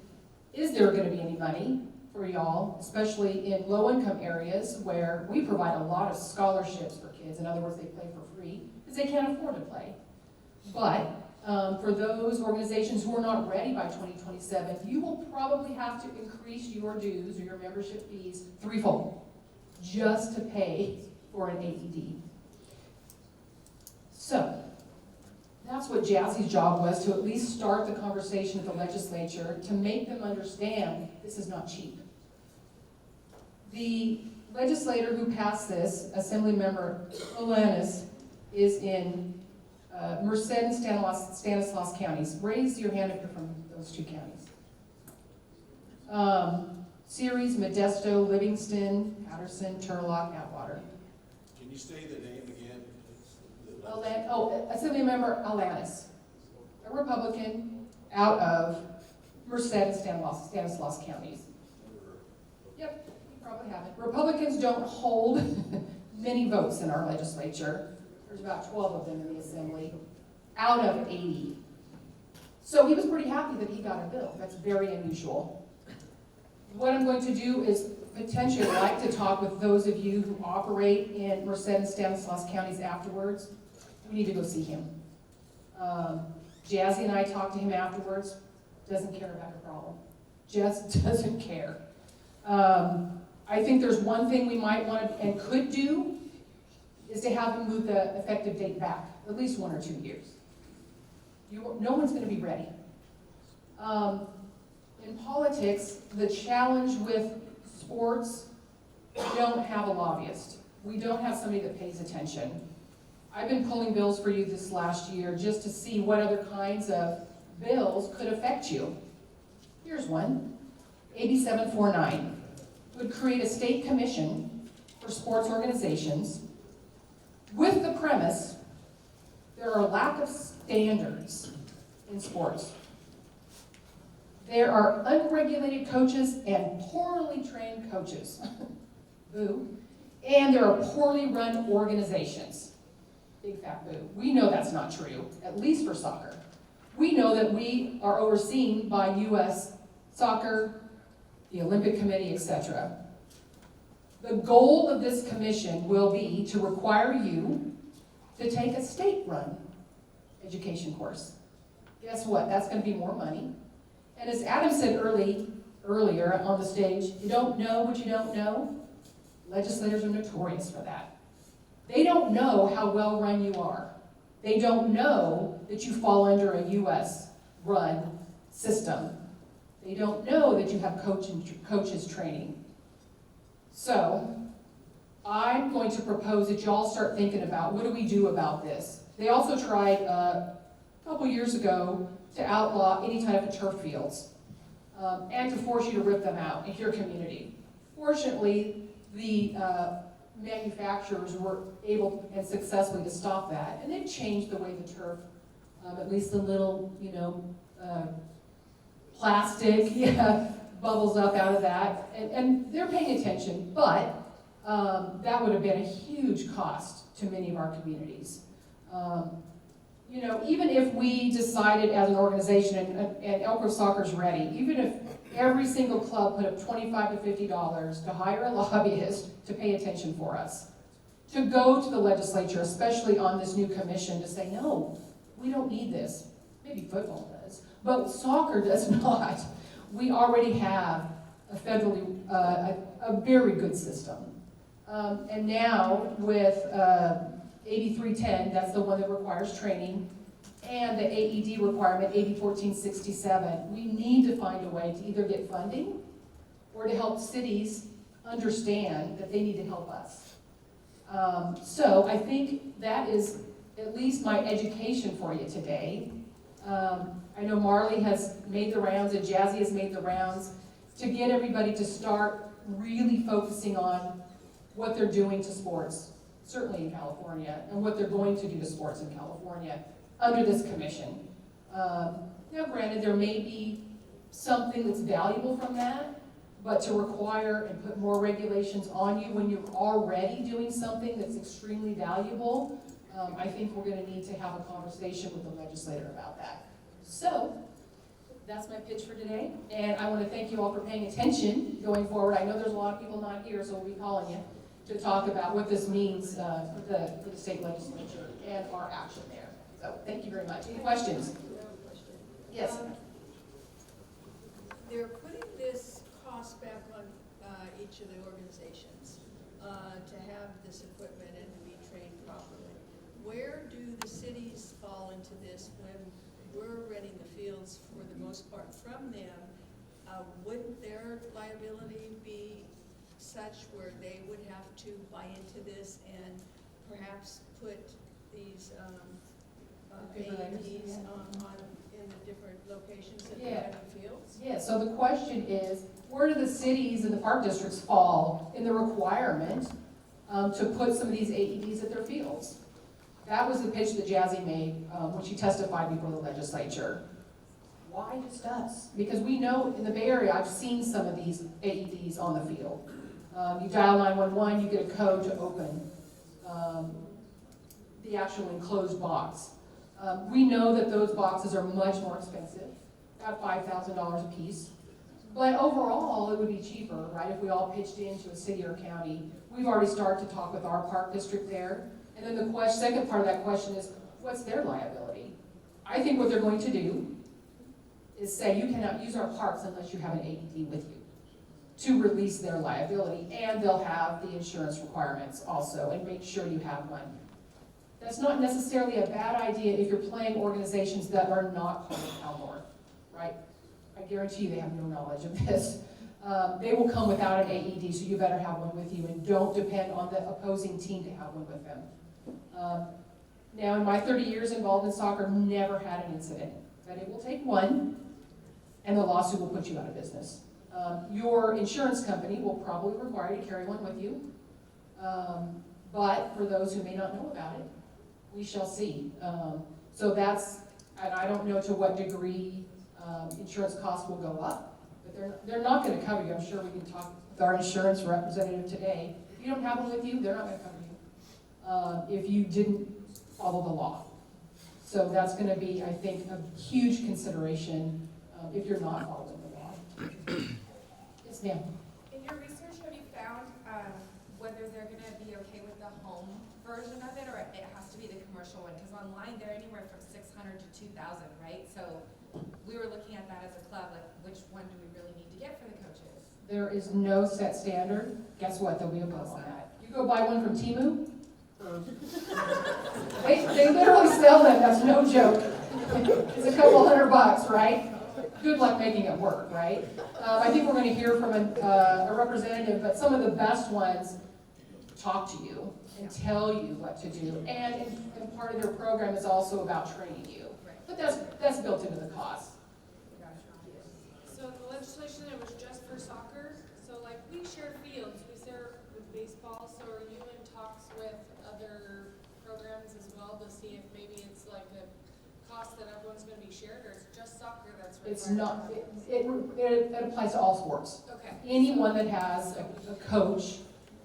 there going to be any money for y'all, especially in low-income areas where we provide a lot of scholarships for kids. In other words, they play for free because they can't afford to play. But for those organizations who are not ready by 2027, you will probably have to increase your dues or your membership fees threefold just to pay for an AED. So that's what Jazzy's job was, to at least start the conversation with the legislature to make them understand this is not cheap. The legislator who passed this, Assemblymember Alanis, is in Merced and Stanislaus counties. Raise your hand if you're from those two counties. Ceres, Modesto, Livingston, Patterson, Turlock, Atwater. Can you say the name again? Assemblymember Alanis, a Republican out of Merced and Stanislaus counties. Yep, you probably haven't. Republicans don't hold many votes in our legislature. There's about 12 of them in the assembly, out of 80. So he was pretty happy that he got a bill. That's very unusual. What I'm going to do is potentially like to talk with those of you who operate in Merced and Stanislaus counties afterwards. We need to go see him. Jazzy and I talked to him afterwards. Doesn't care about the problem. Just doesn't care. I think there's one thing we might want to and could do is to have him move the effective date back at least 1 or 2 years. No one's going to be ready. In politics, the challenge with sports, we don't have a lobbyist. We don't have somebody that pays attention. I've been pulling bills for you this last year just to see what other kinds of bills could affect you. Here's one. AB 749 would create a state commission for sports organizations with the premise there are a lack of standards in sports. There are unregulated coaches and poorly trained coaches. Boo. And there are poorly run organizations. Big fat boo. We know that's not true, at least for soccer. We know that we are overseen by U.S. Soccer, the Olympic Committee, etc. The goal of this commission will be to require you to take a state-run education course. Guess what? That's going to be more money. And as Adam said earlier on the stage, you don't know what you don't know. Legislators are notorious for that. They don't know how well run you are. They don't know that you fall under a U.S.-run system. They don't know that you have coaches training. So I'm going to propose that y'all start thinking about what do we do about this. They also tried a couple years ago to outlaw any type of turf fields and to force you to rip them out in your community. Fortunately, the manufacturers were able and successfully to stop that, and they've changed the way the turf, at least the little, plastic, bubbles up out of that, and they're paying attention, but that would have been a huge cost to many of our communities. Even if we decided as an organization, and Elk Grove Soccer's ready, even if every single club put up $25 to $50 to hire a lobbyist to pay attention for us, to go to the legislature, especially on this new commission, to say, no, we don't need this. Maybe football does, but soccer does not. We already have a federally, a very good system. And now with 8310, that's the one that requires training, and the AED requirement, 801467, we need to find a way to either get funding or to help cities understand that they need to help us. So I think that is at least my education for you today. I know Marley has made the rounds and Jazzy has made the rounds to get everybody to start really focusing on what they're doing to sports, certainly in California, and what they're going to do to sports in California under this commission. Now granted, there may be something that's valuable from that, but to require and put more regulations on you when you're already doing something that's extremely valuable, I think we're gonna need to have a conversation with the legislator about that. So, that's my pitch for today, and I wanna thank you all for paying attention going forward. I know there's a lot of people not here, so we'll be calling you to talk about what this means for the state legislature and our action there. So, thank you very much. Any questions? Yes? They're putting this cost back on each of the organizations to have this equipment and to be trained properly. Where do the cities fall into this when we're renting the fields for the most part from them? Wouldn't their liability be such where they would have to buy into this and perhaps put these AEDs in the different locations that they're renting fields? Yeah, so the question is, where do the cities and the park districts fall in the requirement to put some of these AEDs at their fields? That was the pitch that Jazzy made when she testified before the legislature. Why just us? Because we know in the Bay Area, I've seen some of these AEDs on the field. You dial 911, you get a code to open the actual enclosed box. We know that those boxes are much more expensive, about $5,000 a piece. But overall, it would be cheaper, right, if we all pitched into a city or county. We've already started to talk with our park district there. And then the second part of that question is, what's their liability? I think what they're going to do is say you cannot use our parks unless you have an AED with you to release their liability, and they'll have the insurance requirements also and make sure you have one. That's not necessarily a bad idea if you're playing organizations that are not part of Cal North, right? I guarantee you they have no knowledge of this. They will come without an AED, so you better have one with you, and don't depend on the opposing team to have one with them. Now, in my 30 years involved in soccer, never had an incident, but it will take one, and the lawsuit will put you out of business. Your insurance company will probably require you to carry one with you, but for those who may not know about it, we shall see. So that's, and I don't know to what degree insurance costs will go up, but they're not going to cover you. I'm sure we can talk with our insurance representative today. If you don't have one with you, they're not going to cover you if you didn't follow the law. So that's going to be, I think, a huge consideration if you're not following the law. Yes, ma'am. In your research, have you found whether they're going to be okay with the home version of it, or it has to be the commercial one? Because online they're anywhere from $600 to $2,000, right? So we were looking at that as a club, like which one do we really need to get for the coaches? There is no set standard. Guess what? There'll be a buzz on that. You go buy one from Temu. They literally sell them. That's no joke. It's a couple $100, right? Good luck making it work, right? I think we're going to hear from a representative, but some of the best ones talk to you and tell you what to do. And part of their program is also about training you. But that's built into the cost. So the legislation, it was just for soccer. So like we share fields, we share with baseball. So are you in talks with other programs as well to see if maybe it's like a cost that everyone's going to be shared, or it's just soccer that's required? It's not. It applies to all sports. Okay. Anyone that has a coach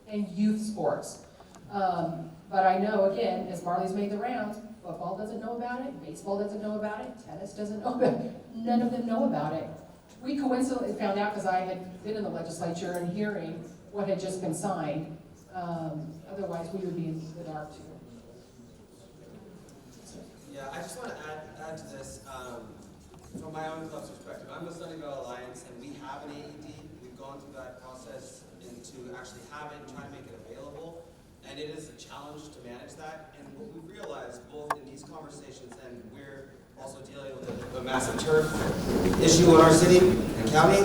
and youth sports. But I know, again, as Marley's made the rounds, football doesn't know about it, baseball doesn't know about it, tennis doesn't know about it. None of them know about it. We coincidentally found out because I had been in the legislature and hearing what had just been signed. Otherwise, we would be in the dark too. Yeah, I just want to add to this from my own club's perspective. I'm with Sunnyvale Alliance, and we have an AED. We've gone through that process and to actually have it and try to make it available. And it is a challenge to manage that. And what we realized both in these conversations, and we're also dealing with a massive turf issue in our city and county,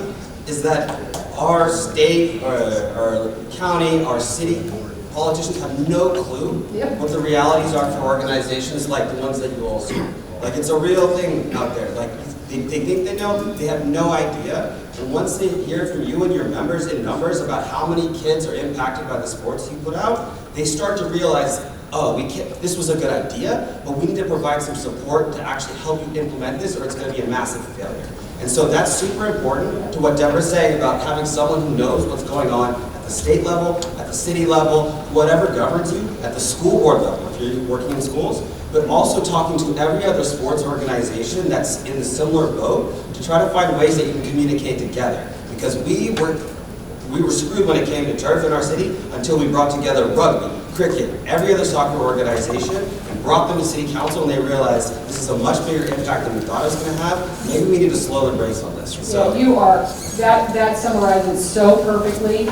is that our state, our county, our city politicians have no clue what the realities are for organizations like the ones that you all see. Like, it's a real thing out there. Like, they think they know, they have no idea. And once they hear from you and your members in numbers about how many kids are impacted by the sports you put out, they start to realize, oh, this was a good idea, but we need to provide some support to actually help you implement this, or it's going to be a massive failure. And so that's super important to what Deborah's saying about having someone who knows what's going on at the state level, at the city level, whatever governs you, at the school board level, if you're working in schools, but also talking to every other sports organization that's in a similar boat to try to find ways that you can communicate together. Because we were screwed when it came to turf in our city until we brought together rugby, cricket, every other soccer organization, and brought them to city council, and they realized this is a much bigger impact than we thought it was going to have. Maybe we need to slow the brakes on this. So you are, that summarizes so perfectly.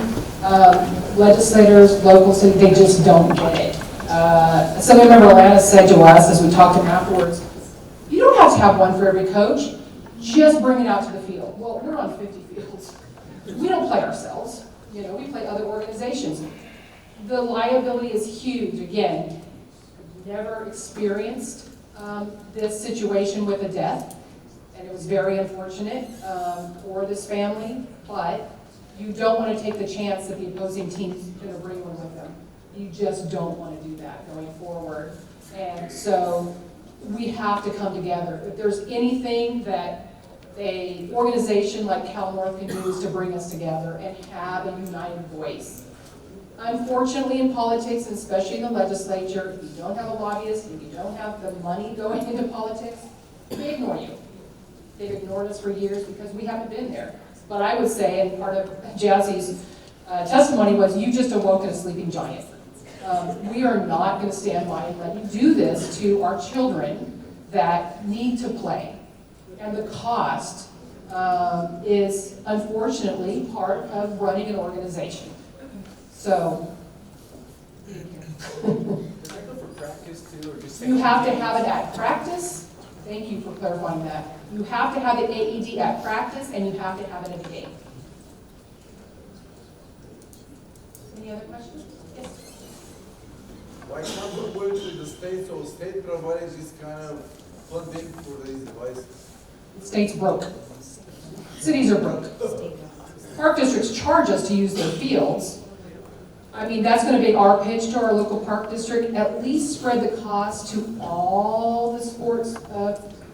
Legislators, local city, they just don't get it. Somebody member Alana said to us as we talked to him afterwards, you don't have to have one for every coach, just bring it out to the field. Well, we're on 50 fields. We don't play ourselves, we play other organizations. The liability is huge. Again, never experienced this situation with a death, and it was very unfortunate for this family, but you don't want to take the chance that the opposing team is going to bring one with them. You just don't want to do that going forward. And so we have to come together. If there's anything that an organization like Cal North can do is to bring us together and have a united voice. Unfortunately, in politics, and especially in the legislature, if you don't have a lobbyist, if you don't have the money going into politics, they ignore you. They've ignored us for years because we haven't been there. But I would say, and part of Jazzy's testimony was, you just awoken a sleeping giant. We are not going to stand by and let you do this to our children that need to play. And the cost is unfortunately part of running an organization. So you have to have it at practice. Thank you for clarifying that. You have to have the AED at practice, and you have to have it at the game. Any other questions? Yes. Why can't we work with the state so state provides this kind of funding for these devices? The state's broke. Cities are broke. Park districts charge us to use their fields. I mean, that's going to be our pitch to our local park district. At least spread the cost to all the sports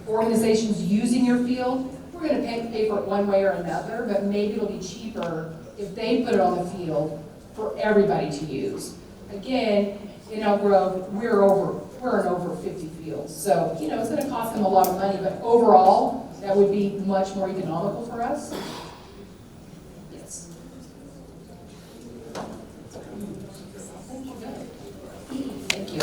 organizations using your field. We're going to pay for it one way or another, but maybe it'll be cheaper if they put it on the field for everybody to use. Again, in Elk Grove, we're in over 50 fields. So, it's going to cost them a lot of money, but overall, that would be much more economical for us. Yes. Thank you.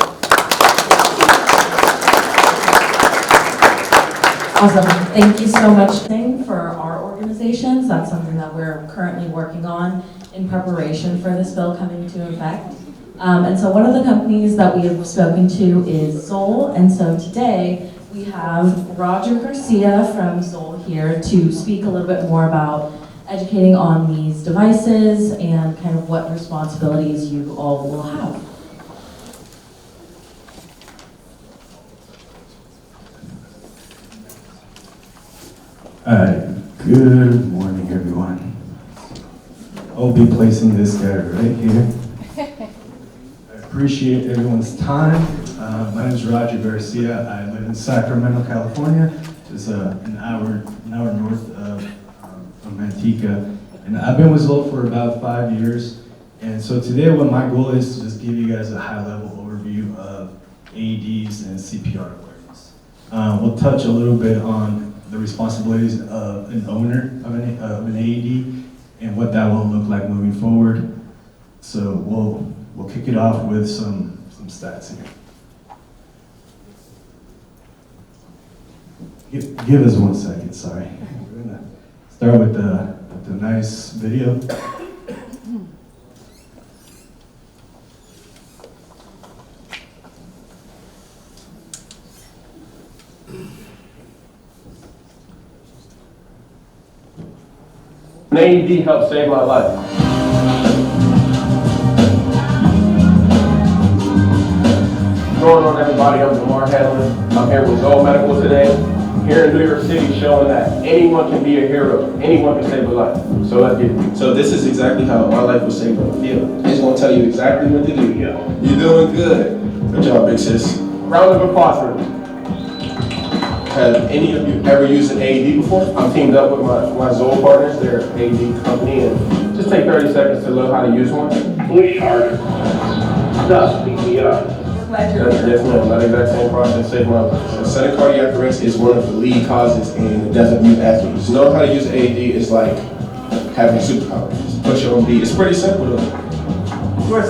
Awesome. Thank you so much for our organizations. That's something that we're currently working on in preparation for this bill coming into effect. And so one of the companies that we have spoken to is Zoll. And so today we have Roger Garcia from Zoll here to speak a little bit more about educating on these devices and kind of what responsibilities you all will have. Good morning, everyone. I'll be placing this guy right here. I appreciate everyone's time. My name is Roger Garcia. I live in Sacramento, California, just an hour north of Manteca. And I've been with Zoll for about 5 years. And so today what my goal is to just give you guys a high-level overview of AEDs and CPR awareness. We'll touch a little bit on the responsibilities of an owner of an AED and what that will look like moving forward. So we'll we'll kick it off with some stats here. Give us 1 second, sorry. We're gonna start with the nice video. An AED helped save my life. What's going on, everybody? I'm Damar Hamlin. I'm here with Gold Medical today. Here in New York City, showing that anyone can be a hero. Anyone can save a life. So let's get it. So this is exactly how my life was saved on the field. It's gonna tell you exactly what to do. You're doing good. Good job, big sis. Round of applause for them. Have any of you ever used an AED before? I'm teamed up with my Zoll partners. They're an AED company, and just take 30 seconds to learn how to use one. Push harder. Stop CPR. Yes, ma'am. That exact same process saved my life. So sudden cardiac arrest is one of the lead causes in the death of youth athletes. Knowing how to use an AED is like having a superpower. Just push your own beat. It's pretty simple though. Switch.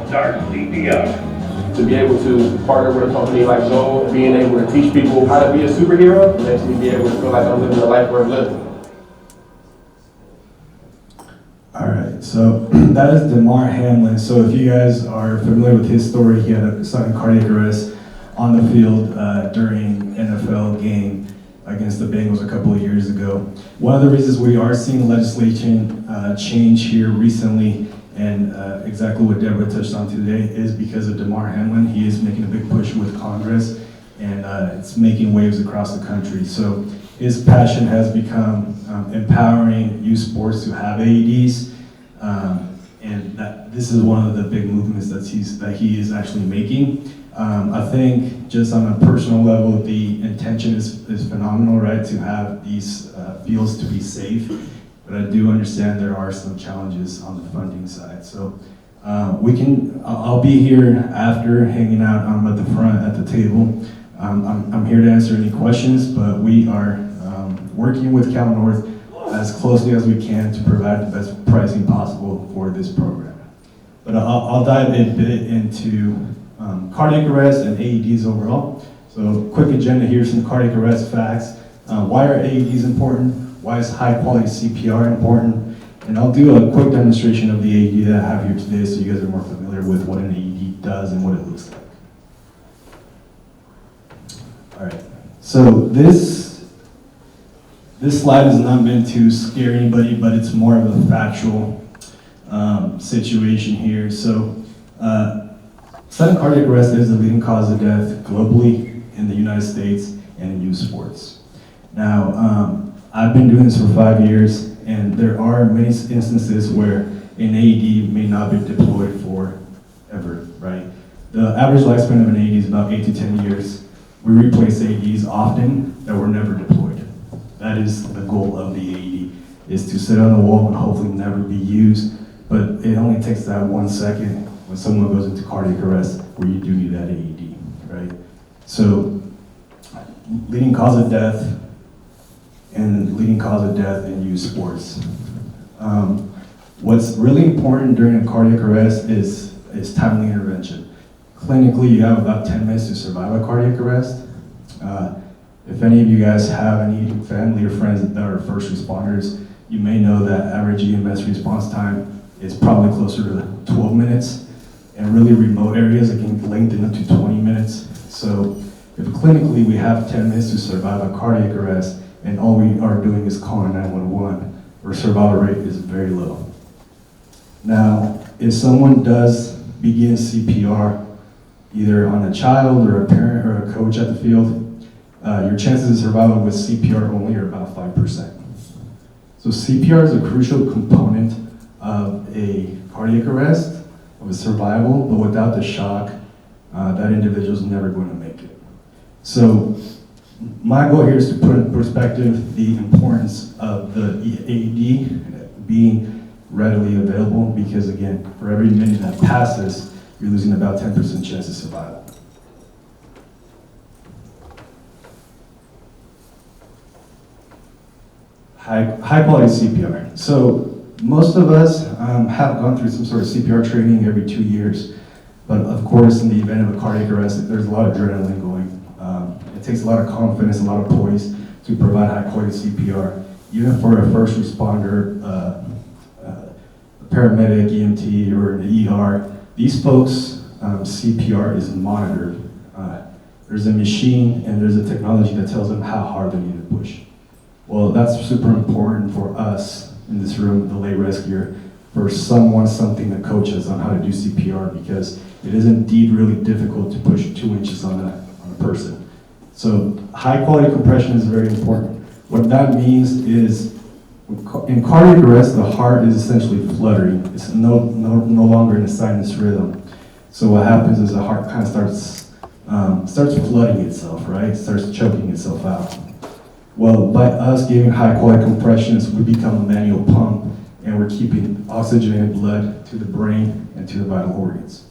Start CPR. To be able to partner with a company like Zoll, being able to teach people how to be a superhero, makes me be able to feel like I'm living a life worth living. All right, so that is Damar Hamlin. So if you guys are familiar with his story, he had a sudden cardiac arrest on the field during NFL game against the Bengals a couple of years ago. One of the reasons we are seeing legislation change here recently, and exactly what Deborah touched on today, is because of Damar Hamlin. He is making a big push with Congress, and it's making waves across the country. So his passion has become empowering youth sports to have AEDs, and this is one of the big movements that he is actually making. I think just on a personal level, the intention is phenomenal, right? To have these fields to be safe, but I do understand there are some challenges on the funding side. So I'll be here after, hanging out at the front at the table. I'm here to answer any questions, but we are working with Cal North as closely as we can to provide the best pricing possible for this program. But I'll dive a bit into cardiac arrest and AEDs overall. So quick agenda here, some cardiac arrest facts. Why are AEDs important? Why is high quality CPR important? And I'll do a quick demonstration of the AED that I have here today so you guys are more familiar with what an AED does and what it looks like. All right, so this slide is not meant to scare anybody, but it's more of a factual situation here. So sudden cardiac arrest is the leading cause of death globally in the United States and in youth sports. Now, I've been doing this for 5 years, and there are many instances where an AED may not be deployed for ever, right? The average lifespan of an AED is about 8 to 10 years. We replace AEDs often that were never deployed. That is the goal of the AED, is to sit on a wall and hopefully never be used, but it only takes that 1 second when someone goes into cardiac arrest where you do need that AED, right? So, leading cause of death in youth sports. What's really important during a cardiac arrest is timely intervention. Clinically, you have about 10 minutes to survive a cardiac arrest. If any of you guys have any family or friends that are first responders, you may know that average EMS response time is probably closer to 12 minutes. In really remote areas, it can lengthen up to 20 minutes. So if clinically we have 10 minutes to survive a cardiac arrest and all we are doing is calling 911, our survival rate is very low. Now, if someone does begin CPR, either on a child or a parent or a coach at the field, your chances of survival with CPR only are about 5%. So CPR is a crucial component of a cardiac arrest, of a survival, but without the shock, that individual is never going to make it. So my goal here is to put in perspective the importance of the AED being readily available, because again, for every minute that passes, you're losing about 10% chance of survival. high quality CPR. So most of us have gone through some sort of CPR training every 2 years. But of course, in the event of a cardiac arrest, there's a lot of adrenaline going. It takes a lot of confidence, a lot of poise to provide high quality CPR. Even for a first responder, a paramedic, EMT, or an ER, these folks, CPR is monitored. There's a machine and there's a technology that tells them how hard they need to push. Well, that's super important for us in this room, the lay rescuer, for something to coach us on how to do CPR, because it is indeed really difficult to push 2 inches on a person. So high quality compression is very important. What that means is, in cardiac arrest, the heart is essentially fluttering. It's no longer in a sinus rhythm. So what happens is the heart kind of starts flooding itself, right? It starts choking itself out. Well, by us giving high quality compressions, we become a manual pump, and we're keeping oxygenated blood to the brain and to the vital organs.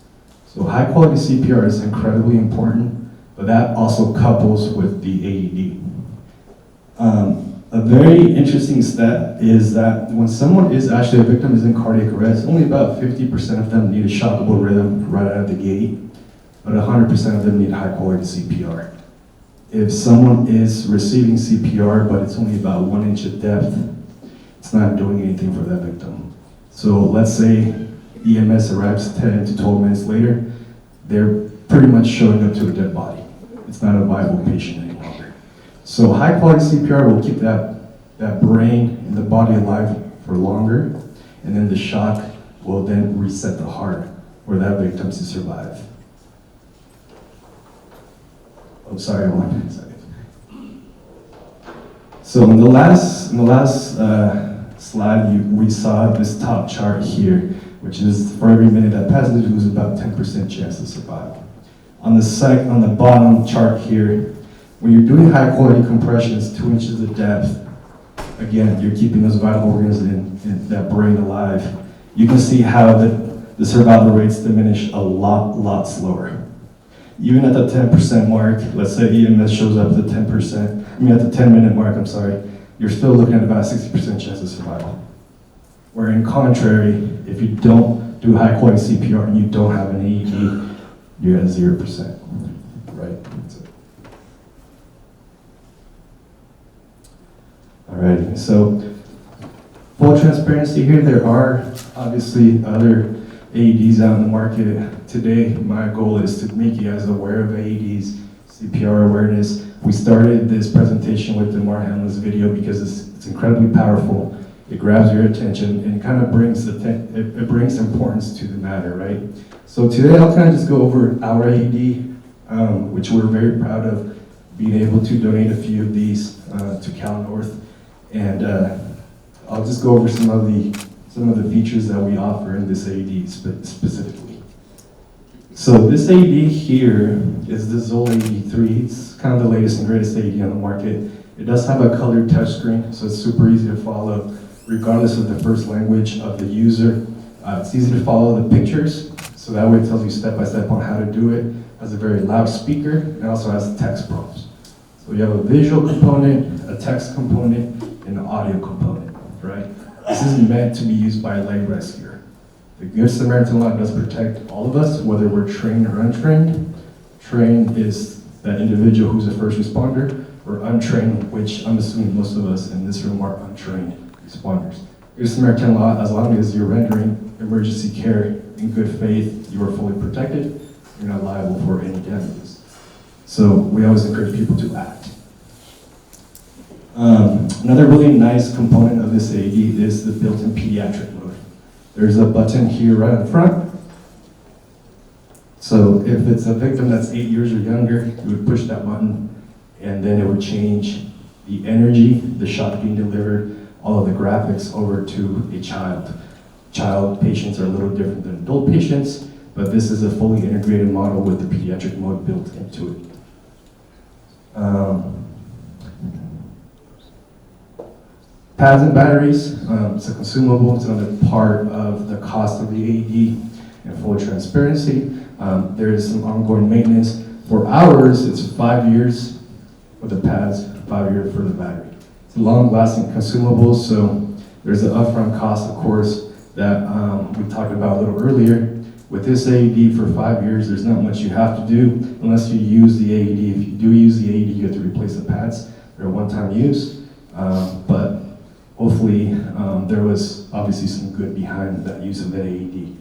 So high quality CPR is incredibly important, but that also couples with the AED. A very interesting stat is that when someone is actually a victim is in cardiac arrest, only about 50% of them need a shockable rhythm right out of the gate, but 100% of them need high quality CPR. If someone is receiving CPR, but it's only about 1 inch of depth, it's not doing anything for that victim. So let's say EMS arrives 10 to 12 minutes later, they're pretty much showing up to a dead body. It's not a viable patient any longer. So high quality CPR will keep that brain and the body alive for longer, and then the shock will then reset the heart for that victim to survive. Oh, sorry, 1 second. So in the last slide, we saw this top chart here, which is for every minute that passes, you lose about 10% chance of survival. On the bottom chart here, when you're doing high quality compressions, 2 inches of depth, again, you're keeping those vital organs in that brain alive. You can see how the survival rates diminish a lot slower. Even at the 10% mark, let's say EMS shows up at the 10%, at the 10-minute mark, you're still looking at about 60% chance of survival. Where in contrary, if you don't do high quality CPR and you don't have an AED, you're at 0%, right? All right, so full transparency here, there are obviously other AEDs out in the market. Today, my goal is to make you guys aware of AEDs, CPR awareness. We started this presentation with the Mark Hamlin's video because it's incredibly powerful. It grabs your attention and it kind of brings it brings importance to the matter, right? So today I'll kind of just go over our AED, which we're very proud of being able to donate a few of these to Cal North, and I'll just go over some of the features that we offer in this AED specifically. So this AED here is the Zoll AED3. It's kind of the latest and greatest AED on the market. It does have a colored touchscreen, so it's super easy to follow, regardless of the first language of the user. It's easy to follow the pictures, so that way it tells you step by step on how to do it. It has a very loud speaker, and also has text prompts. So you have a visual component, a text component, and an audio component, right? This is meant to be used by a lay rescuer. The Good Samaritan law does protect all of us, whether we're trained or untrained. Trained is that individual who's a first responder, or untrained, which I'm assuming most of us in this room are untrained responders. Good Samaritan law, as long as you're rendering emergency care in good faith, you are fully protected, you're not liable for any damages. So we always encourage people to act. Another really nice component of this AED is the built-in pediatric mode. There's a button here right in front. So if it's a victim that's 8 years or younger, you would push that button, and then it would change the energy, the shock being delivered, all of the graphics over to a child. Child patients are a little different than adult patients, but this is a fully integrated model with the pediatric mode built into it. Pads and batteries, it's a consumable, it's another part of the cost of the AED. And full transparency, there is some ongoing maintenance. For ours, it's 5 years for the pads, 5 years for the battery. long-lasting consumables, so there's an upfront cost, of course, that we talked about a little earlier. With this AED for 5 years, there's not much you have to do unless you use the AED. If you do use the AED, you have to replace the pads. They're a one-time use, but hopefully there was obviously some good behind that use of the AED.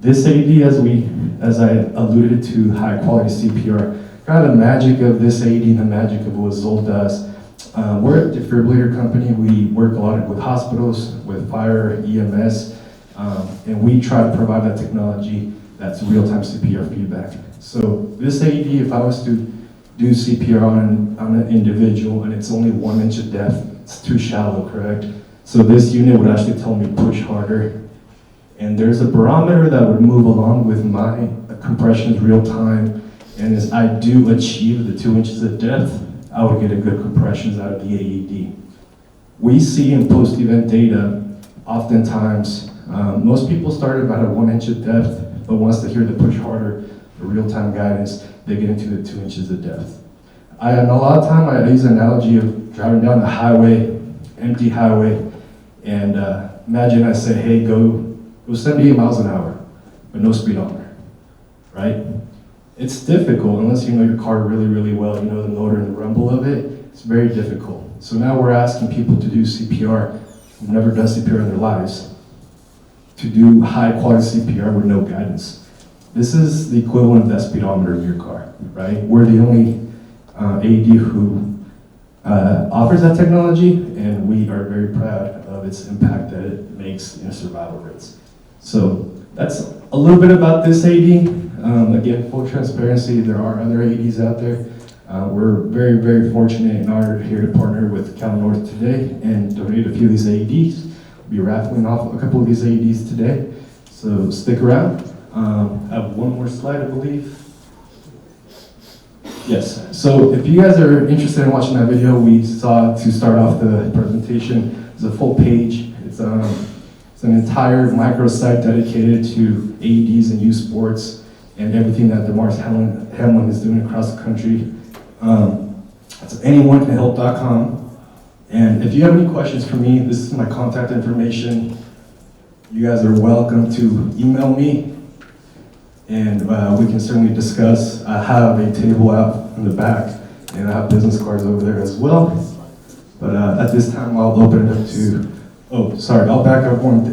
This AED, as I alluded to, high-quality CPR, kind of the magic of this AED, the magic of what Zoll does. We're a defibrillator company. We work a lot with hospitals, with fire, EMS, and we try to provide that technology that's real-time CPR feedback. So this AED, if I was to do CPR on an individual and it's only 1 inch of depth, it's too shallow, correct? So this unit would actually tell me push harder. And there's a barometer that would move along with my compressions real time. And as I do achieve the 2 inches of depth, I would get a good compressions out of the AED. We see in post-event data, oftentimes, most people start about a 1 inch of depth, but once they hear the push harder, the real-time guidance, they get into the 2 inches of depth. And a lot of time I use an analogy of driving down the highway, empty highway, and imagine I say, hey, go 78 miles an hour, but no speedometer, right? It's difficult unless you know your car really, really well, you know the motor and the rumble of it, it's very difficult. So now we're asking people to do CPR, who've never done CPR in their lives, to do high quality CPR with no guidance. This is the equivalent of that speedometer in your car, right? We're the only AED who offers that technology, and we are very proud of its impact that it makes in survival rates. So that's a little bit about this AED. Again, full transparency, there are other AEDs out there. We're very, very fortunate and honored here to partner with Cal North today and donate a few of these AEDs. We'll be raffling off a couple of these AEDs today, so stick around. I have one more slide, I believe. Yes, so if you guys are interested in watching that video, we saw to start off the presentation, there's a full page. It's an entire microsite dedicated to AEDs and youth sports and everything that DeMars Hamlin is doing across the country. It's anyonecanhelp.com. And if you have any questions for me, this is my contact information. You guys are welcome to email me, and we can certainly discuss. I have a table out in the back, and I have business cards over there as well. But at this time, I'll open it up to, oh, sorry, I'll back up on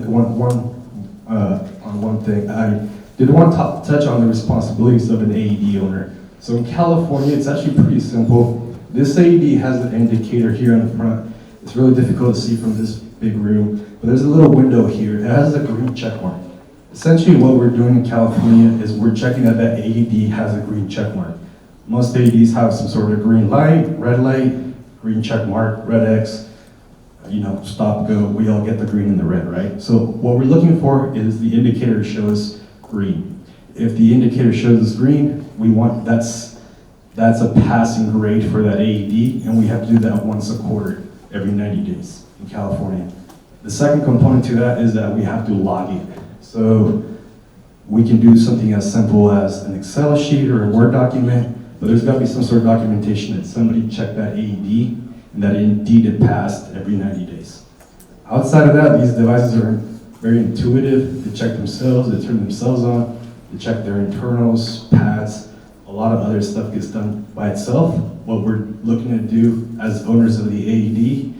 one thing. I did want to touch on the responsibilities of an AED owner. So in California, it's actually pretty simple. This AED has an indicator here on the front. It's really difficult to see from this big room, but there's a little window here. It has a green check mark. Essentially what we're doing in California is we're checking that that AED has a green check mark. Most AEDs have some sort of green light, green check mark, red X, stop, go. We all get the green and the red, right? So what we're looking for is the indicator shows green. If the indicator shows us green, we want, that's a passing grade for that AED, and we have to do that once a quarter, every 90 days in California. The second component to that is that we have to log it. So we can do something as simple as an Excel sheet or a Word document, but there's got to be some sort of documentation that somebody checked that AED and that indeed it passed every 90 days. Outside of that, these devices are very intuitive. They check themselves, they turn themselves on, they check their internals, pads. A lot of other stuff gets done by itself. What we're looking to do as owners of the AED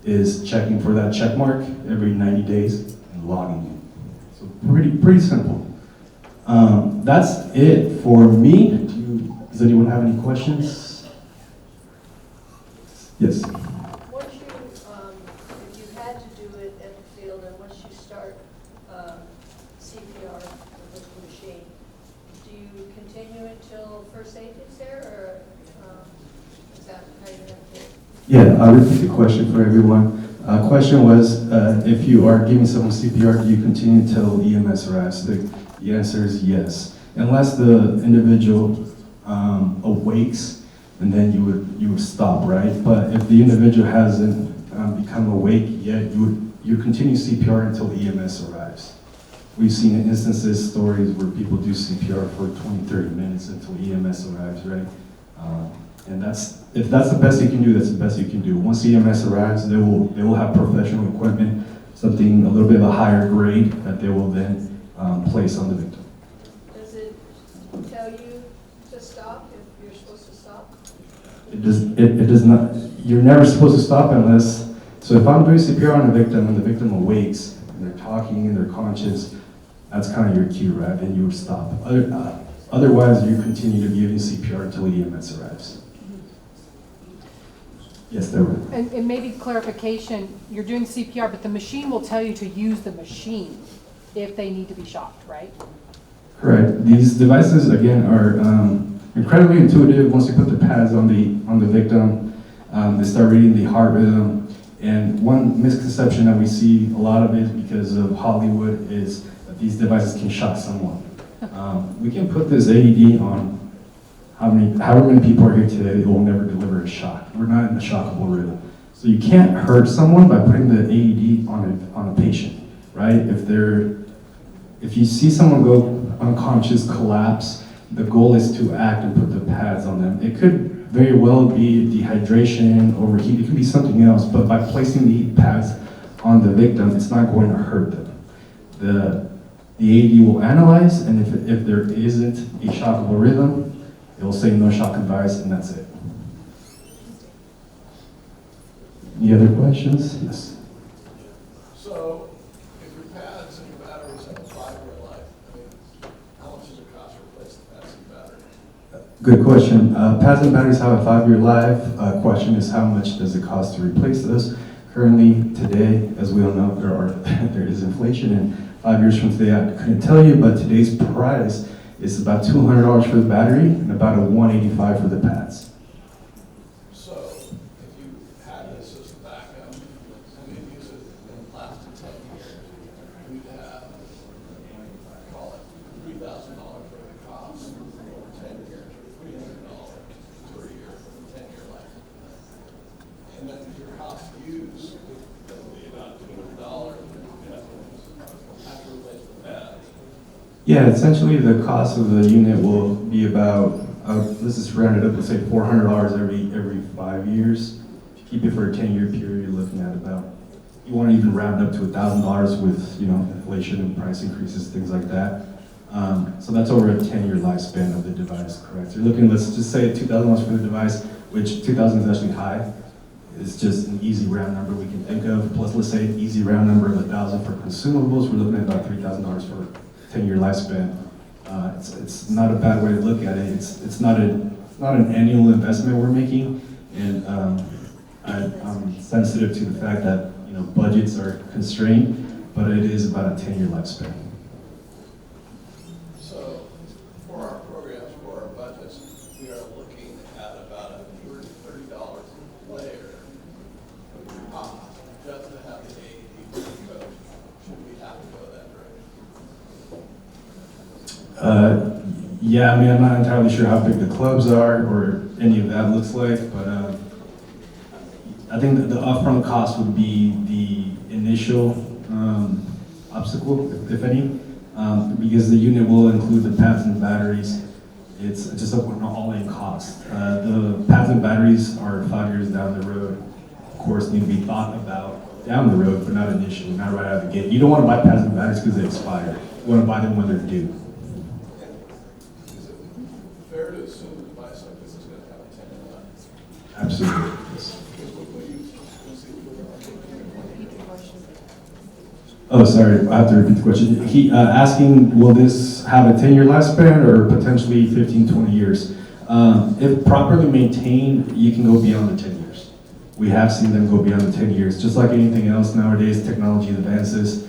is checking for that check mark every 90 days and logging it. So pretty simple. That's it for me. Does anyone have any questions? Yes. Once you, if you had to do it at the field, and once you start CPR with the machine, do you continue until first aid gets there, or is that how you have to? Yeah, I'll repeat the question for everyone. Question was, if you are giving someone CPR, do you continue until EMS arrives? The answer is yes, unless the individual awakes, and then you would stop, right? But if the individual hasn't become awake yet, you continue CPR until EMS arrives. We've seen instances, stories where people do CPR for 20, 30 minutes until EMS arrives, right? And if that's the best you can do, that's the best you can do. Once EMS arrives, they will have professional equipment, something a little bit of a higher grade that they will then place on the victim. Does it tell you to stop if you're supposed to stop? It does not, you're never supposed to stop unless, so if I'm doing CPR on a victim and the victim awakes and they're talking and they're conscious, that's kind of your cue, right? Then you would stop. Otherwise, you continue to be giving CPR until EMS arrives. Yes, there were. And maybe clarification, you're doing CPR, but the machine will tell you to use the machine if they need to be shocked, right? Correct. These devices, again, are incredibly intuitive. Once you put the pads on the victim, they start reading the heart rhythm. And one misconception that we see a lot of it because of Hollywood is that these devices can shock someone. We can put this AED on however many people are here today, it will never deliver a shock. We're not in the shockable rhythm. So you can't hurt someone by putting the AED on a patient, right? If you see someone go unconscious, collapse, the goal is to act and put the pads on them. It could very well be dehydration, overheat, it could be something else, but by placing the pads on the victim, it's not going to hurt them. The AED will analyze, and if there isn't a shockable rhythm, it will say no shock advice, and that's it. Any other questions? Yes. So, if your pads and your batteries have a 5-year life, I mean, how much does it cost to replace the pads and battery? Good question. Pads and batteries have a 5-year life. Question is how much does it cost to replace those? Currently, today, as we all know, there is inflation, and 5 years from today, I couldn't tell you, but today's price is about $200 for the battery and about $185 for the pads. So, if you had this as a backup, and you use it in the last 10 years, you'd have, call it $3,000 worth of cost over 10 years, or $300 per year for a 10-year life. And then your cost to use would be about $200 after you replace the pads. Yeah, essentially the cost of the unit will be about, let's just round it up, let's say $400 every 5 years. If you keep it for a 10-year period, you're looking at about, you want to even round up to $1,000 with, inflation and price increases, things like that. So that's over a 10-year lifespan of the device, correct? So you're looking, let's just say $2,000 for the device, which 2,000 is actually high. It's just an easy round number we can think of. Plus, let's say an easy round number of $1,000 for consumables. We're looking at about $3,000 for 10-year lifespan. It's not a bad way to look at it. It's not an annual investment we're making, and I'm sensitive to the fact that budgets are constrained, but it is about a 10-year lifespan. So, for our programs, for our budgets, we are looking at about $30 a player just to have the AED coach. Should we have to go that direction? Yeah, I mean, I'm not entirely sure how big the clubs are or any of that looks like, but I think that the upfront cost would be the initial obstacle, if any, because the unit will include the pads and batteries. It's just an all-in cost. The pads and batteries are 5 years down the road. Of course, need to be thought about down the road, but not initially, not right out of the gate. You don't want to buy pads and batteries because they expire. You want to buy them when they're due. Is it fair to assume a device like this is going to have a 10-year life? Absolutely. Yes. Oh, sorry, I have to repeat the question. He asking, will this have a 10-year lifespan or potentially 15, 20 years? If properly maintained, you can go beyond the 10 years. We have seen them go beyond the 10 years. Just like anything else nowadays, technology advances.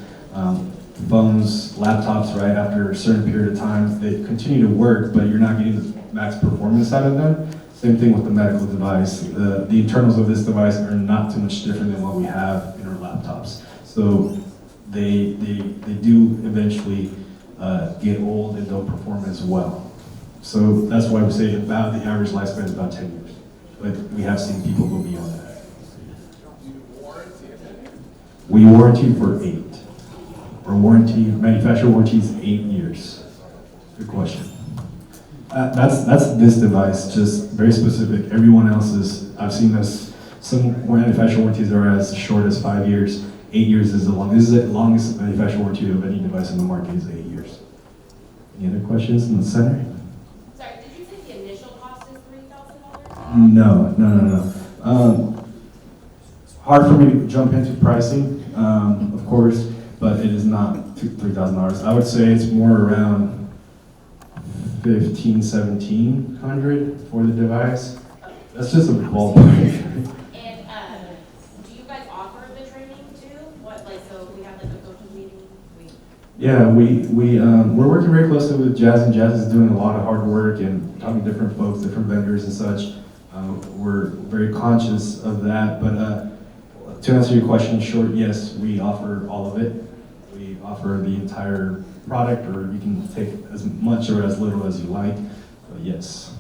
Phones, laptops, right, after a certain period of time, they continue to work, but you're not getting the max performance out of them. Same thing with the medical device. The internals of this device are not too much different than what we have in our laptops. So they do eventually get old and don't perform as well. So that's why we say about the average lifespan is about 10 years. But we have seen people go beyond that. Do you warranty it? We warranty for 8. Our warranty, manufacturer warranty is 8 years. Good question. That's this device, just very specific. Everyone else is, I've seen this, some manufacturer warranties are as short as 5 years. 8 years is the longest. This is the longest manufacturer warranty of any device in the market is 8 years. Any other questions in the center? Sorry, did you say the initial cost is $3,000? No. Hard for me to jump into pricing, of course, but it is not $3,000. I would say it's more around $1,500-1,700 for the device. That's just a ballpark. And do you guys offer the training too? So we have like a coaching meeting? Yeah, we're working very closely with Jazz, and Jazz is doing a lot of hard work and talking to different folks, different vendors and such. We're very conscious of that, but to answer your question short, yes, we offer all of it. We offer the entire product, or you can take as much or as little as you like, but yes.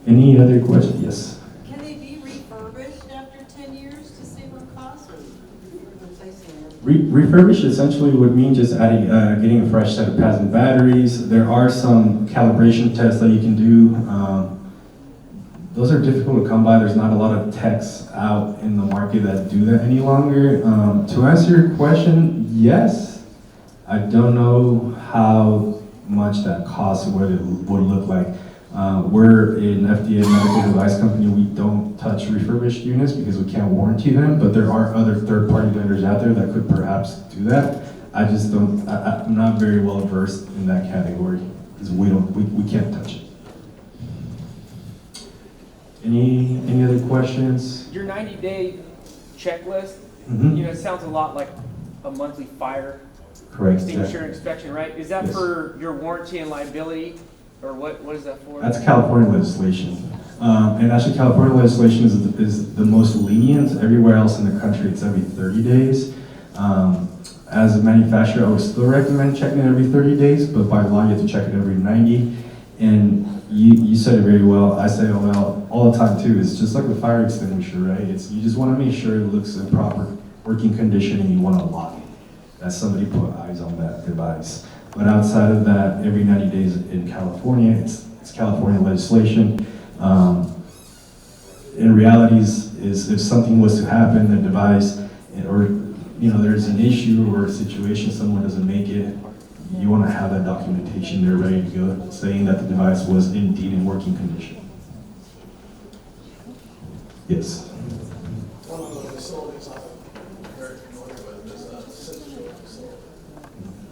Any other questions? Yes. Can they be refurbished after 10 years to save on costs, or replacing them? Refurbished essentially would mean just adding, getting a fresh set of pads and batteries. There are some calibration tests that you can do. Those are difficult to come by. There's not a lot of techs out in the market that do that any longer. To answer your question, yes. I don't know how much that costs, what it would look like. We're an FDA medical device company. We don't touch refurbished units because we can't warranty them, but there are other third-party vendors out there that could perhaps do that. I just don't, I'm not very well versed in that category because we can't touch it. Any other questions? Your 90-day checklist, Mhm. it sounds a lot like a monthly fire Correct. extinguisher inspection, right? Is that Yes. for your warranty and liability, or what is that for? That's California legislation. And actually California legislation is the most lenient. Everywhere else in the country, it's every 30 days. As a manufacturer, I would still recommend checking it every 30 days, but by law, you have to check it every 90. And you said it very well. I say it all the time too. It's just like the fire extinguisher, right? You just want to make sure it looks in proper working condition, and you want to lock it. That somebody put eyes on that device. But outside of that, every 90 days in California, it's California legislation. In reality, is if something was to happen, the device, or there's an issue or a situation, someone doesn't make it, you want to have that documentation there ready to go, saying that the device was indeed in working condition. Yes. One of the facilities I'm very familiar with is a Citgo facility. I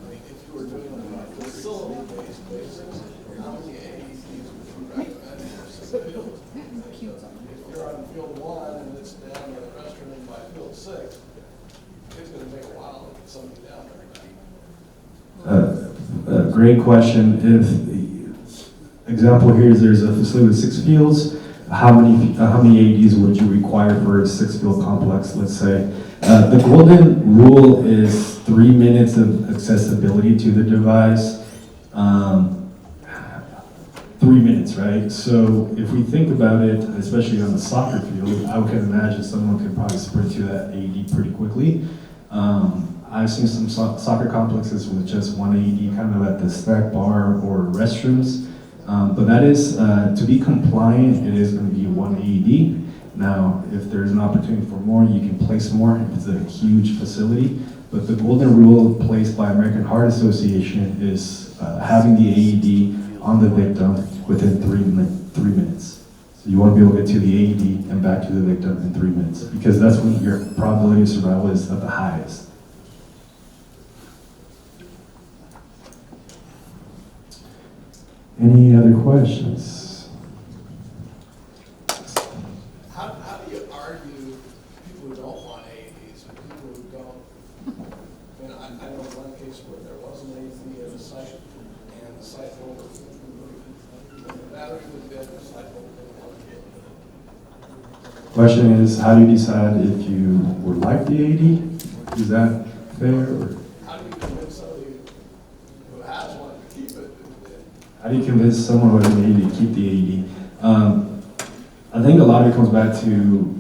mean, if you were doing it on a facility-based basis, how many AEDs would you recommend for field? If you're on field 1 and it's down in the restroom by field 6, it's going to take a while to get somebody down there. Great question. If example here is there's a facility with 6 fields, how many AEDs would you require for a 6-field complex? Let's say the golden rule is 3 minutes of accessibility to the device. 3 minutes, right? So if we think about it, especially on the soccer field, I can imagine someone could probably sprint to that AED pretty quickly. I've seen some soccer complexes with just 1 AED kind of at the snack bar or restrooms. But that is, to be compliant, it is going to be 1 AED. Now, if there's an opportunity for more, you can place more if it's a huge facility. But the golden rule placed by American Heart Association is having the AED on the victim within 3 minutes. So you want to be able to get to the AED and back to the victim in 3 minutes, because that's when your probability of survival is at the highest. Any other questions? How do you argue people who don't want AEDs and people who don't? I know one case where there was an AED at a site, and the site holder, the battery was dead, the site holder didn't want to get it. Question is, how do you decide if you would like the AED? Is that fair? Or? How do you convince somebody who has one to keep it? How do you convince someone who has an AED to keep the AED? I think a lot of it comes back to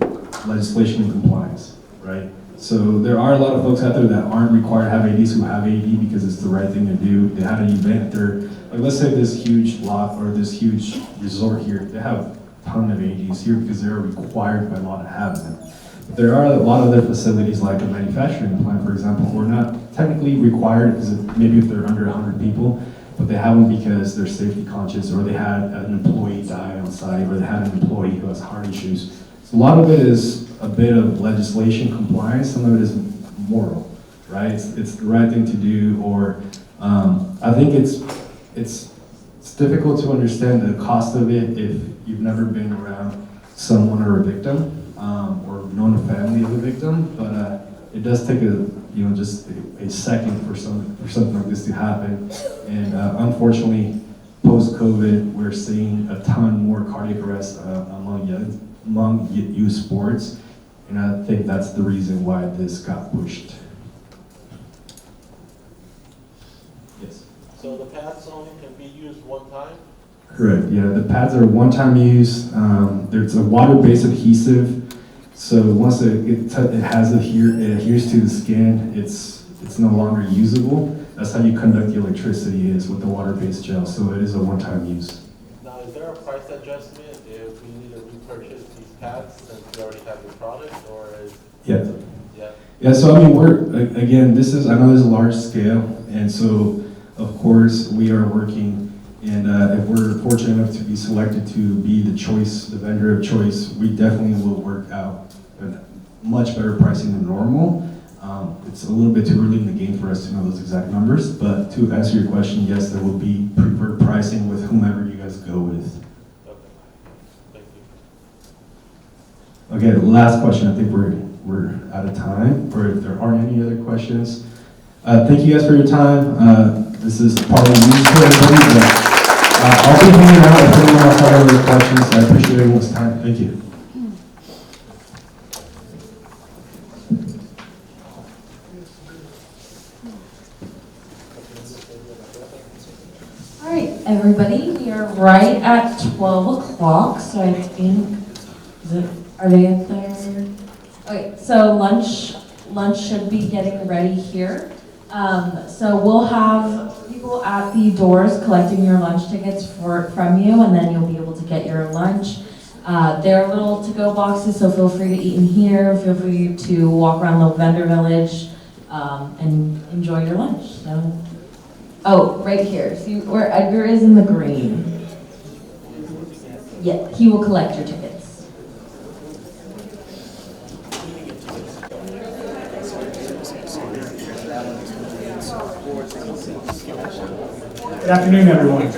legislation and compliance, right? So there are a lot of folks out there that aren't required to have ADs who have AD because it's the right thing to do. They had an event, they're, like let's say this huge lot or this huge resort here, they have a ton of ADs here because they're required by law to have them. But there are a lot of other facilities like a manufacturing plant, for example, who are not technically required because maybe if they're under 100 people, but they have them because they're safety conscious or they had an employee die on site or they had an employee who has heart issues. So a lot of it is a bit of legislation compliance, some of it is moral, right? It's the right thing to do, or I think it's difficult to understand the cost of it if you've never been around someone or a victim, or known a family of a victim, but it does take just a second for something like this to happen. And unfortunately, post-COVID, we're seeing a ton more cardiac arrests among youth sports, and I think that's the reason why this got pushed. Yes. So the pads only can be used one time? Correct, yeah, the pads are one-time use. There's a water-based adhesive, so once it adheres to the skin, it's no longer usable. That's how you conduct the electricity is with the water-based gel, so it is a one-time use. Now, is there a price adjustment if we need to repurchase these pads since we already have the product, or is? Yeah. Yeah. Yeah, so I mean, I know this is a large scale, and so of course we are working, and if we're fortunate enough to be selected to be the vendor of choice, we definitely will work out a much better pricing than normal. It's a little bit too early in the game for us to know those exact numbers, but to answer your question, yes, there will be preferred pricing with whomever you guys go with. Okay, the last question. I think we're out of time, or if there aren't any other questions. Thank you guys for your time. This is part of the news for everybody, but I'll be hanging out if anyone else has other questions. I appreciate everyone's time. Thank you. All right, everybody, we are right at 12 o'clock, so I think, are they up there? Okay, so lunch should be getting ready here. So we'll have people at the doors collecting your lunch tickets from you, and then you'll be able to get your lunch. There are little to-go boxes, so feel free to eat in here. Feel free to walk around the vendor village and enjoy your lunch. So. Oh, right here. See where Edgar is in the green. Yeah, he will collect your tickets. Good afternoon, everyone.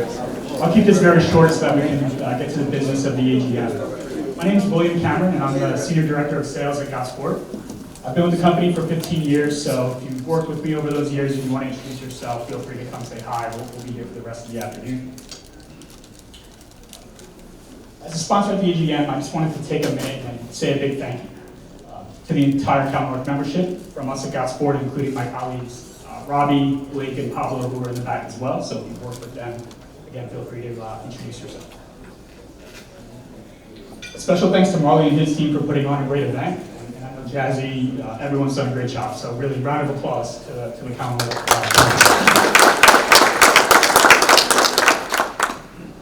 I'll keep this very short so that we can get to the business of the AGM. My name is William Cameron, and I'm the Senior Director of Sales at Gosport. I've been with the company for 15 years, so if you've worked with me over those years and you want to introduce yourself, feel free to come say hi. We'll be here for the rest of the afternoon. As a sponsor of the AGM, I just wanted to take a minute and say a big thank you to the entire Cal North membership from us at Gosport, including my colleagues Robbie, Blake, and Pablo, who are in the back as well. So if you've worked with them, again, feel free to introduce yourself. A special thanks to Marley and his team for putting on a great event. And I know Jazzy, everyone's done a great job. So really, round of applause to the Cal North.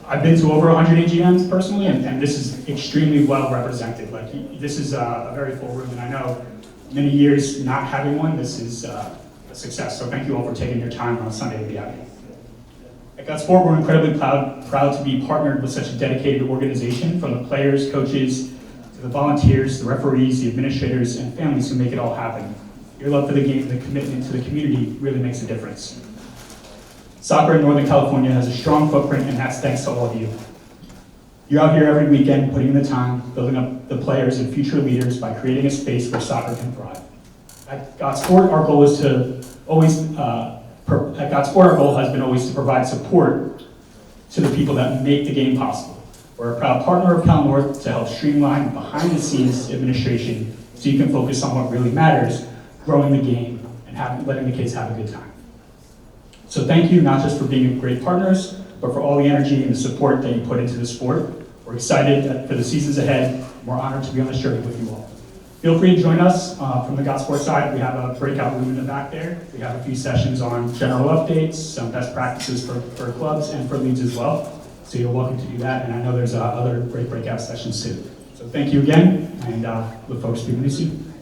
I've been to over 100 AGMs personally, and this is extremely well represented. Like, this is a very full room, and I know many years not having one, this is a success. So thank you all for taking your time on a Sunday to be out here. At Gosport, we're incredibly proud to be partnered with such a dedicated organization, from the players, coaches, to the volunteers, the referees, the administrators, and families who make it all happen. Your love for the game and the commitment to the community really makes a difference. Soccer in Northern California has a strong footprint, and that's thanks to all of you. You're out here every weekend, putting in the time, building up the players and future leaders by creating a space where soccer can thrive. At Gosport, our goal is to our goal has been always to provide support to the people that make the game possible. We're a proud partner of Cal North to help streamline behind-the-scenes administration so you can focus on what really matters, growing the game and letting the kids have a good time. So thank you, not just for being great partners, but for all the energy and the support that you put into the sport. We're excited for the seasons ahead. We're honored to be on this journey with you all. feel free to join us from the Gosport side. We have a breakout room in the back there. We have a few sessions on general updates, some best practices for clubs and for leagues as well. So you're welcome to do that, and I know there's other great breakout sessions soon. So thank you again, and look forward to speaking with you soon.